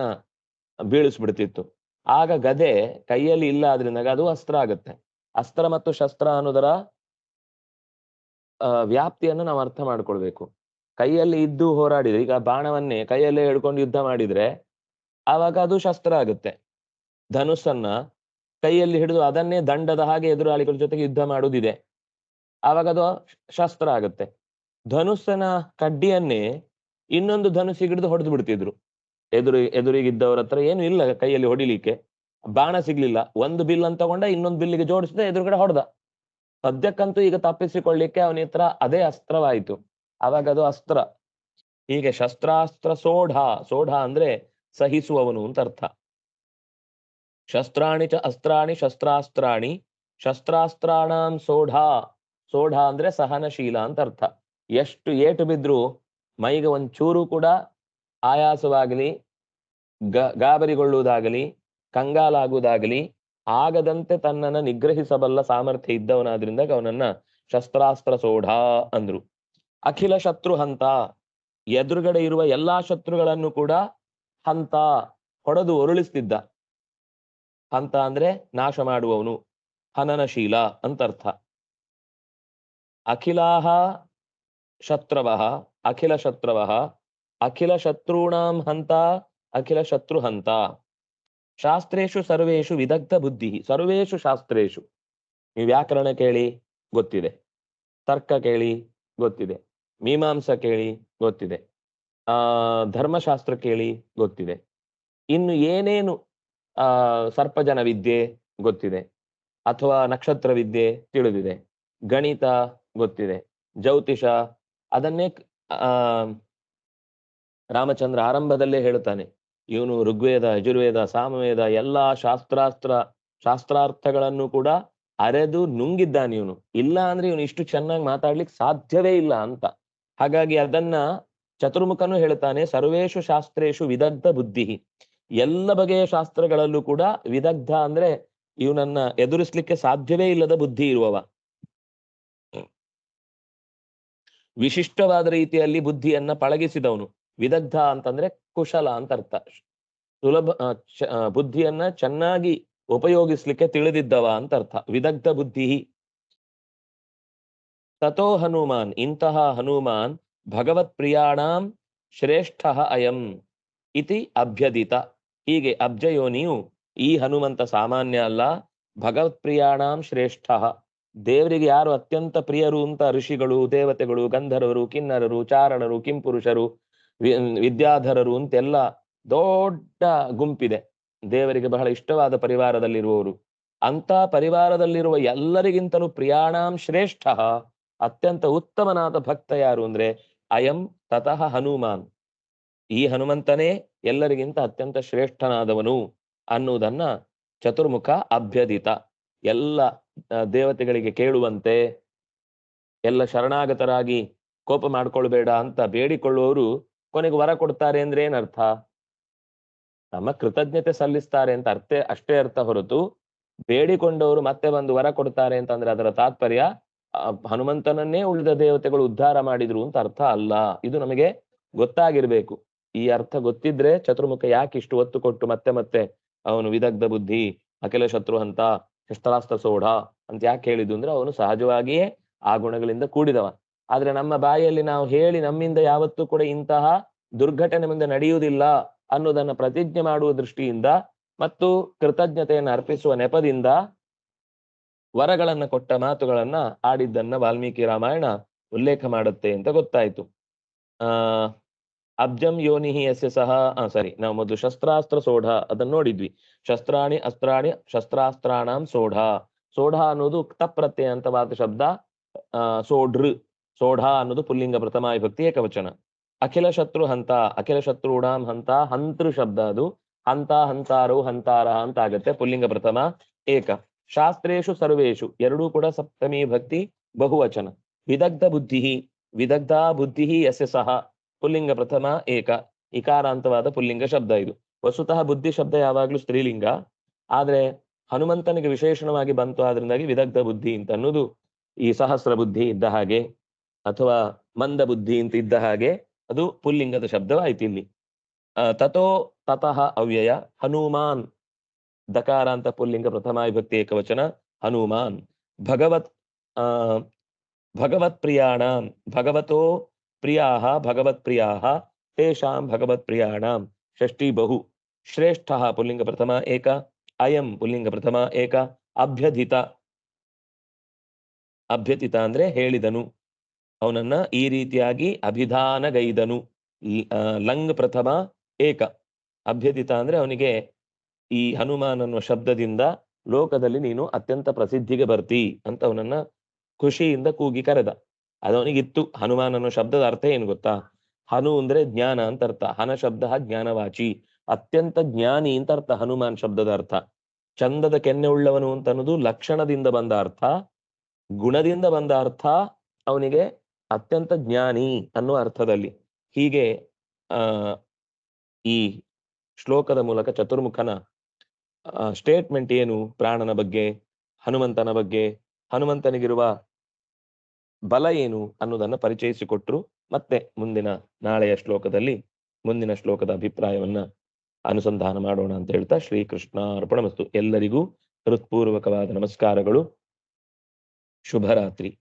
Speaker 1: ಬೀಳಿಸ್ಬಿಡ್ತಿತ್ತು. ಆಗ ಗದೆ ಕೈಯಲ್ಲಿ ಇಲ್ಲ ಆದ್ರಿಂದ ಅದು ಅಸ್ತ್ರ ಆಗುತ್ತೆ. ಅಸ್ತ್ರ ಮತ್ತು ಶಸ್ತ್ರ ಅನ್ನೋದರ ವ್ಯಾಪ್ತಿಯನ್ನು ನಾವು ಅರ್ಥ ಮಾಡ್ಕೊಳ್ಬೇಕು. ಕೈಯಲ್ಲಿ ಇದ್ದು ಹೋರಾಡಿದ್ರೆ, ಈಗ ಬಾಣವನ್ನೇ ಕೈಯಲ್ಲೇ ಹಿಡ್ಕೊಂಡು ಯುದ್ಧ ಮಾಡಿದ್ರೆ ಆವಾಗ ಅದು ಶಸ್ತ್ರ ಆಗುತ್ತೆ. ಧನುಸ್ಸನ್ನ ಕೈಯಲ್ಲಿ ಹಿಡಿದು ಅದನ್ನೇ ದಂಡದ ಹಾಗೆ ಎದುರಾಳಿಗಳ ಜೊತೆಗೆ ಯುದ್ಧ ಮಾಡುವುದಿದೆ, ಆವಾಗ ಅದು ಶಸ್ತ್ರ ಆಗುತ್ತೆ. ಧನುಸ್ಸನ ಕಡ್ಡಿಯನ್ನೇ ಇನ್ನೊಂದು ಧನುಸ್ಸಿಗೆ ಹಿಡಿದು ಹೊಡೆದು ಬಿಡ್ತಿದ್ರು. ಎದುರಿಗಿದ್ದವ್ರ ಹತ್ರ ಏನು ಇಲ್ಲ ಕೈಯಲ್ಲಿ ಹೊಡಿಲಿಕ್ಕೆ, ಬಾಣ ಸಿಗ್ಲಿಲ್ಲ, ಒಂದು ಬಿಲ್ ಅಂತ ತಗೊಂಡ ಇನ್ನೊಂದು ಬಿಲ್ಲಿಗೆ ಜೋಡಿಸಿದ, ಎದುರುಗಡೆ ಹೊಡೆದ. ಸದ್ಯಕ್ಕಂತೂ ಈಗ ತಪ್ಪಿಸಿಕೊಳ್ಳಿಕ್ಕೆ ಅವನ ಹತ್ರ ಅದೇ ಅಸ್ತ್ರವಾಯಿತು, ಆವಾಗ ಅದು ಅಸ್ತ್ರ. ಹೀಗೆ ಶಸ್ತ್ರಾಸ್ತ್ರ ಸೋಢ, ಸೋಢ ಅಂದ್ರೆ ಸಹಿಸುವವನು ಅಂತ ಅರ್ಥ. ಶಸ್ತ್ರಾಣಿ ಚ ಅಸ್ತ್ರಾಣಿ ಶಸ್ತ್ರಾಸ್ತ್ರಾಣಿ ಶಸ್ತ್ರಾಸ್ತ್ರಾಣಾಂ ಸೋಢ, ಸೋಢ ಅಂದ್ರೆ ಸಹನಶೀಲ ಅಂತ ಅರ್ಥ. ಎಷ್ಟು ಏಟು ಬಿದ್ರು ಮೈಗೆ ಒಂಚೂರು ಕೂಡ ಆಯಾಸವಾಗಲಿ, ಗಾಬರಿಗೊಳ್ಳುವುದಾಗಲಿ, ಕಂಗಾಲಾಗುವುದಾಗಲಿ ಆಗದಂತೆ ತನ್ನನ್ನ ನಿಗ್ರಹಿಸಬಲ್ಲ ಸಾಮರ್ಥ್ಯ ಇದ್ದವನಾದ್ರಿಂದ ಅವನನ್ನ ಶಸ್ತ್ರಾಸ್ತ್ರ ಸೋಢ ಅಂದ್ರು. ಅಖಿಲ ಶತ್ರು ಹಂತ, ಎದುರುಗಡೆ ಇರುವ ಎಲ್ಲಾ ಶತ್ರುಗಳನ್ನು ಕೂಡ ಹಂತ, ಹೊಡೆದು ಉರುಳಿಸ್ತಿದ್ದ. ಹಂತ ಅಂದ್ರೆ ನಾಶ ಮಾಡುವವನು, ಹನನಶೀಲ ಅಂತರ್ಥ. ಅಖಿಲಾಹ ಶತ್ರವಃ ಅಖಿಲ ಶತ್ರವಃ ಅಖಿಲ ಶತ್ರುಣಾಂ ಹಂತ ಅಖಿಲ ಶತ್ರು ಹಂತ. ಶಾಸ್ತ್ರೇಷು ಸರ್ವೇಷು ವಿದಗ್ಧ ಬುದ್ಧಿ, ಸರ್ವೇಷು ಶಾಸ್ತ್ರೇಷು. ನೀವು ವ್ಯಾಕರಣ ಕೇಳಿ ಗೊತ್ತಿದೆ, ತರ್ಕ ಕೇಳಿ ಗೊತ್ತಿದೆ, ಮೀಮಾಂಸ ಕೇಳಿ ಗೊತ್ತಿದೆ, ಧರ್ಮಶಾಸ್ತ್ರ ಕೇಳಿ ಗೊತ್ತಿದೆ, ಇನ್ನು ಏನೇನು ಸರ್ಪಜನ ವಿದ್ಯೆ ಗೊತ್ತಿದೆ, ಅಥವಾ ನಕ್ಷತ್ರ ವಿದ್ಯೆ ತಿಳಿದಿದೆ, ಗಣಿತ ಗೊತ್ತಿದೆ, ಜ್ಯೋತಿಷ, ಅದನ್ನೇ ರಾಮಚಂದ್ರ ಆರಂಭದಲ್ಲೇ ಹೇಳ್ತಾನೆ. ಇವನು ಋಗ್ವೇದ, ಯಜುರ್ವೇದ, ಸಾಮವೇದ ಎಲ್ಲಾ ಶಾಸ್ತ್ರಾರ್ಥಗಳನ್ನು ಕೂಡ ಅರೆದು ನುಂಗಿದ್ದಾನೆ ಇವನು. ಇಲ್ಲ ಅಂದ್ರೆ ಇವನು ಇಷ್ಟು ಚೆನ್ನಾಗಿ ಮಾತಾಡ್ಲಿಕ್ಕೆ ಸಾಧ್ಯವೇ ಇಲ್ಲ ಅಂತ. ಹಾಗಾಗಿ ಅದನ್ನ ಚತುರ್ಮುಖನು ಹೇಳ್ತಾನೆ, ಸರ್ವೇಷು ಶಾಸ್ತ್ರೇಷು ವಿದಗ್ಧ ಬುದ್ಧಿ. ಎಲ್ಲ ಬಗೆಯ ಶಾಸ್ತ್ರಗಳಲ್ಲೂ ಕೂಡ ವಿದಗ್ಧ ಅಂದ್ರೆ ಇವನನ್ನ ಎದುರಿಸ್ಲಿಕ್ಕೆ ಸಾಧ್ಯವೇ ಇಲ್ಲದ ಬುದ್ಧಿ ಇರುವವ. ವಿಶಿಷ್ಟವಾದ ರೀತಿಯಲ್ಲಿ ಬುದ್ಧಿಯನ್ನ ಪಳಗಿಸಿದವನು. ವಿದಗ್ಧ ಅಂತಂದ್ರೆ ಕುಶಲ ಅಂತ ಅರ್ಥ. ಸುಲಭ ಬುದ್ಧಿಯನ್ನ ಚೆನ್ನಾಗಿ ಉಪಯೋಗಿಸ್ಲಿಕ್ಕೆ ತಿಳಿದಿದ್ದವ ಅಂತ ಅರ್ಥ. ವಿದಗ್ಧ ಬುದ್ಧಿ. ತಥೋ ಹನುಮಾನ್, ಇಂತಹ ಹನುಮಾನ್ ಭಗವತ್ ಪ್ರಿಯಾಣಾಂ ಶ್ರೇಷ್ಠ ಅಯಂ ಇತಿ ಅಭ್ಯದಿತ. ಹೀಗೆ ಅಬ್ಜಯೋನಿಯು ಈ ಹನುಮಂತ ಸಾಮಾನ್ಯ ಅಲ್ಲ, ಭಗವತ್ ಪ್ರಿಯಾಣಾಂ ಶ್ರೇಷ್ಠ. ದೇವರಿಗೆ ಯಾರು ಅತ್ಯಂತ ಪ್ರಿಯರು ಅಂತ ಋಷಿಗಳು, ದೇವತೆಗಳು, ಗಂಧರ್ವರು, ಕಿನ್ನರರು, ಚಾರಣರು, ಕಿಂಪುರುಷರು, ವಿದ್ಯಾಧರರು ಅಂತೆಲ್ಲ ದೊಡ್ಡ ಗುಂಪಿದೆ. ದೇವರಿಗೆ ಬಹಳ ಇಷ್ಟವಾದ ಪರಿವಾರದಲ್ಲಿರುವವರು. ಅಂತ ಪರಿವಾರದಲ್ಲಿರುವ ಎಲ್ಲರಿಗಿಂತಲೂ ಪ್ರಿಯಾಣಾಂ ಶ್ರೇಷ್ಠ, ಅತ್ಯಂತ ಉತ್ತಮನಾದ ಭಕ್ತ ಯಾರು ಅಂದ್ರೆ ಅಯಂ ತತಃ ಹನುಮಾನ್, ಈ ಹನುಮಂತನೇ ಎಲ್ಲರಿಗಿಂತ ಅತ್ಯಂತ ಶ್ರೇಷ್ಠನಾದವನು ಅನ್ನುವುದನ್ನ ಚತುರ್ಮುಖ ಅಭ್ಯದಿತ. ಎಲ್ಲ ದೇವತೆಗಳಿಗೆ ಕೇಳುವಂತೆ, ಎಲ್ಲ ಶರಣಾಗತರಾಗಿ ಕೋಪ ಮಾಡ್ಕೊಳ್ಬೇಡ ಅಂತ ಬೇಡಿಕೊಳ್ಳುವವರು ಕೊನೆಗೆ ವರ ಕೊಡ್ತಾರೆ ಅಂದ್ರೆ ಏನರ್ಥ? ನಮ್ಮ ಕೃತಜ್ಞತೆ ಸಲ್ಲಿಸ್ತಾರೆ ಅಂತ ಅಷ್ಟೇ ಅರ್ಥ ಹೊರತು ಬೇಡಿಕೊಂಡವರು ಮತ್ತೆ ಬಂದು ವರ ಕೊಡ್ತಾರೆ ಅಂತಂದ್ರೆ ಅದರ ತಾತ್ಪರ್ಯ ಹನುಮಂತನನ್ನೇ ಉಳಿದ ದೇವತೆಗಳು ಉದ್ಧಾರ ಮಾಡಿದ್ರು ಅಂತ ಅರ್ಥ ಅಲ್ಲ. ಇದು ನಮಗೆ ಗೊತ್ತಾಗಿರ್ಬೇಕು. ಈ ಅರ್ಥ ಗೊತ್ತಿದ್ರೆ ಚತುರ್ಮುಖ ಯಾಕೆ ಇಷ್ಟು ಒತ್ತು ಕೊಟ್ಟು ಮತ್ತೆ ಮತ್ತೆ ಅವನು ವಿದಗ್ಧ ಬುದ್ಧಿ, ಅಖಿಲ ಶತ್ರು ಹಂತ, ಶಸ್ತ್ರಾಸ್ತ್ರ ಸೋಢ ಅಂತ ಯಾಕೆ ಹೇಳಿದ್ದು ಅಂದ್ರೆ ಅವನು ಸಹಜವಾಗಿಯೇ ಆ ಗುಣಗಳಿಂದ ಕೂಡಿದವ. ಆದ್ರೆ ನಮ್ಮ ಬಾಯಲ್ಲಿ ನಾವು ಹೇಳಿ ನಮ್ಮಿಂದ ಯಾವತ್ತೂ ಕೂಡ ಇಂತಹ ದುರ್ಘಟನೆ ಮುಂದೆ ನಡೆಯುವುದಿಲ್ಲ ಅನ್ನೋದನ್ನ ಪ್ರತಿಜ್ಞೆ ಮಾಡುವ ದೃಷ್ಟಿಯಿಂದ ಮತ್ತು ಕೃತಜ್ಞತೆಯನ್ನು ಅರ್ಪಿಸುವ ನೆಪದಿಂದ ವರಗಳನ್ನ ಕೊಟ್ಟ ಮಾತುಗಳನ್ನ ಆಡಿದ್ದನ್ನ ವಾಲ್ಮೀಕಿ ರಾಮಾಯಣ ಉಲ್ಲೇಖ ಮಾಡುತ್ತೆ ಅಂತ ಗೊತ್ತಾಯ್ತು. ಅಬ್ಜಂ ಯೋನಿಹಿ ಯಸ್ಯ ಸಹ ನಾವು ಮೊದಲು ಶಸ್ತ್ರಾಸ್ತ್ರ ಸೋಢ ಅದನ್ನ ನೋಡಿದ್ವಿ. ಶಸ್ತ್ರಾಣಿ ಅಸ್ತ್ರಾಣಿ ಶಸ್ತ್ರಾಸ್ತ್ರಾಣಾಂ ಸೋಢ. ಸೋಢ ಅನ್ನೋದು ಕ್ತಪ್ರತ್ಯಯ ಅಂತವಾದ ಶಬ್ದ. ಸೋಢೃ, ಸೋಢ ಅನ್ನೋದು ಪುಲ್ಲಿಂಗ ಪ್ರಥಮ ವಿಭಕ್ತಿ ಏಕವಚನ. ಅಖಿಲ ಶತ್ರು ಹಂತ, ಅಖಿಲ ಶತ್ರುಣಾಂ ಹಂತ, ಹಂತೃ ಶಬ್ದ ಅದು. ಹಂತ, ಹಂತಾರೋ, ಹಂತಾರ ಅಂತ ಆಗತ್ತೆ, ಪುಲ್ಲಿಂಗ ಪ್ರಥಮ ಏಕ. ಶಾಸ್ತ್ರೇಷು ಸರ್ವೇಷು ಎರಡೂ ಕೂಡ ಸಪ್ತಮಿ ಭಕ್ತಿ ಬಹುವಚನ. ವಿದಗ್ಧ ಬುದ್ಧಿ, ವಿದಗ್ಧ ಬುದ್ಧಿ ಯಸ್ಯ ಸಹ ಪುಲ್ಲಿಂಗ ಪ್ರಥಮ ಏಕ, ಇಕಾರಾಂತವಾದ ಪುಲ್ಲಿಂಗ ಶಬ್ದ ಇದು. ವಸ್ತುತಃ ಬುದ್ಧಿ ಶಬ್ದ ಯಾವಾಗ್ಲೂ ಸ್ತ್ರೀಲಿಂಗ, ಆದ್ರೆ ಹನುಮಂತನಿಗೆ ವಿಶೇಷಣವಾಗಿ ಬಂತು, ಆದ್ರಿಂದಾಗಿ ವಿದಗ್ಧ ಬುದ್ಧಿ ಅಂತ ಅನ್ನೋದು ಈ ಸಹಸ್ರ ಬುದ್ಧಿ ಇದ್ದ ಹಾಗೆ ಅಥವಾ ಮಂದ ಬುದ್ಧಿ ಅಂತ ಇದ್ದ ಹಾಗೆ ಅದು ಪುಲ್ಲಿಂಗದ ಶಬ್ದವಾಯ್ತು ಇಲ್ಲಿ. ತಥೋ ತತಃ ಅವ್ಯಯ ಹನುಮಾನ್ ದಕಾರ ಅಂತ ಪುಲ್ಲಿಂಗ ಪ್ರಥಮ ವಿಭಕ್ತಿ ಏಕವಚನ ಹನುಮಾನ್ ಭಗವತ್ ಭಗವತ್ ಪ್ರಿಯಾಣಾಂ ಭಗವತೋ ಪ್ರಿಯಾಃ ಭಗವತ್ ಪ್ರಿಯಾಃ ತೇಷಾಂ ಭಗವತ್ ಪ್ರಿಯಾಣಾಂ ಷಷ್ಠಿ ಬಹು ಶ್ರೇಷ್ಠ ಪುಲ್ಲಿಂಗ ಪ್ರಥಮ ಏಕ ಅಯಂ ಪುಲ್ಲಿಂಗ ಪ್ರಥಮ ಏಕ ಅಭ್ಯಧಿತ ಅಭ್ಯತಿತ ಅಂದ್ರೆ ಹೇಳಿದನು, ಅವನನ್ನ ಈ ರೀತಿಯಾಗಿ ಅಭಿಧಾನಗೈದನು. ಲಂಗ್ ಪ್ರಥಮ ಏಕ ಅಭ್ಯತಿತ ಅಂದ್ರೆ ಅವನಿಗೆ ಈ ಹನುಮಾನ್ ಅನ್ನುವ ಶಬ್ದದಿಂದ ಲೋಕದಲ್ಲಿ ನೀನು ಅತ್ಯಂತ ಪ್ರಸಿದ್ಧಿಗೆ ಬರ್ತಿ ಅಂತ ಅವನನ್ನ ಖುಷಿಯಿಂದ ಕೂಗಿ ಕರೆದ. ಅದವನಿಗಿತ್ತು. ಹನುಮಾನ್ ಅನ್ನೋ ಶಬ್ದದ ಅರ್ಥ ಏನು ಗೊತ್ತಾ? ಹನು ಅಂದ್ರೆ ಜ್ಞಾನ ಅಂತ ಅರ್ಥ. ಹನ ಶಬ್ದ ಜ್ಞಾನವಾಚಿ, ಅತ್ಯಂತ ಜ್ಞಾನಿ ಅಂತ ಅರ್ಥ ಹನುಮಾನ್ ಶಬ್ದದ ಅರ್ಥ. ಚಂದದ ಕೆನ್ನೆ ಉಳ್ಳವನು ಅಂತ ಅನ್ನೋದು ಲಕ್ಷಣದಿಂದ ಬಂದ ಅರ್ಥ, ಗುಣದಿಂದ ಬಂದ ಅರ್ಥ, ಅವನಿಗೆ ಅತ್ಯಂತ ಜ್ಞಾನಿ ಅನ್ನುವ ಅರ್ಥದಲ್ಲಿ. ಹೀಗೆ ಈ ಶ್ಲೋಕದ ಮೂಲಕ ಚತುರ್ಮುಖನ ಸ್ಟೇಟ್ಮೆಂಟ್ ಏನು ಪ್ರಾಣನ ಬಗ್ಗೆ, ಹನುಮಂತನ ಬಗ್ಗೆ, ಹನುಮಂತನಿಗಿರುವ ಬಲ ಏನು ಅನ್ನೋದನ್ನ ಪರಿಚಯಿಸಿಕೊಟ್ರು. ಮತ್ತೆ ನಾಳೆಯ ಶ್ಲೋಕದಲ್ಲಿ ಮುಂದಿನ ಶ್ಲೋಕದ ಅಭಿಪ್ರಾಯವನ್ನ ಅನುಸಂಧಾನ ಮಾಡೋಣ ಅಂತ ಹೇಳ್ತಾ ಶ್ರೀಕೃಷ್ಣ ಅರ್ಪಣಮಸ್ತು. ಎಲ್ಲರಿಗೂ ಹೃತ್ಪೂರ್ವಕವಾದ ನಮಸ್ಕಾರಗಳು. ಶುಭರಾತ್ರಿ.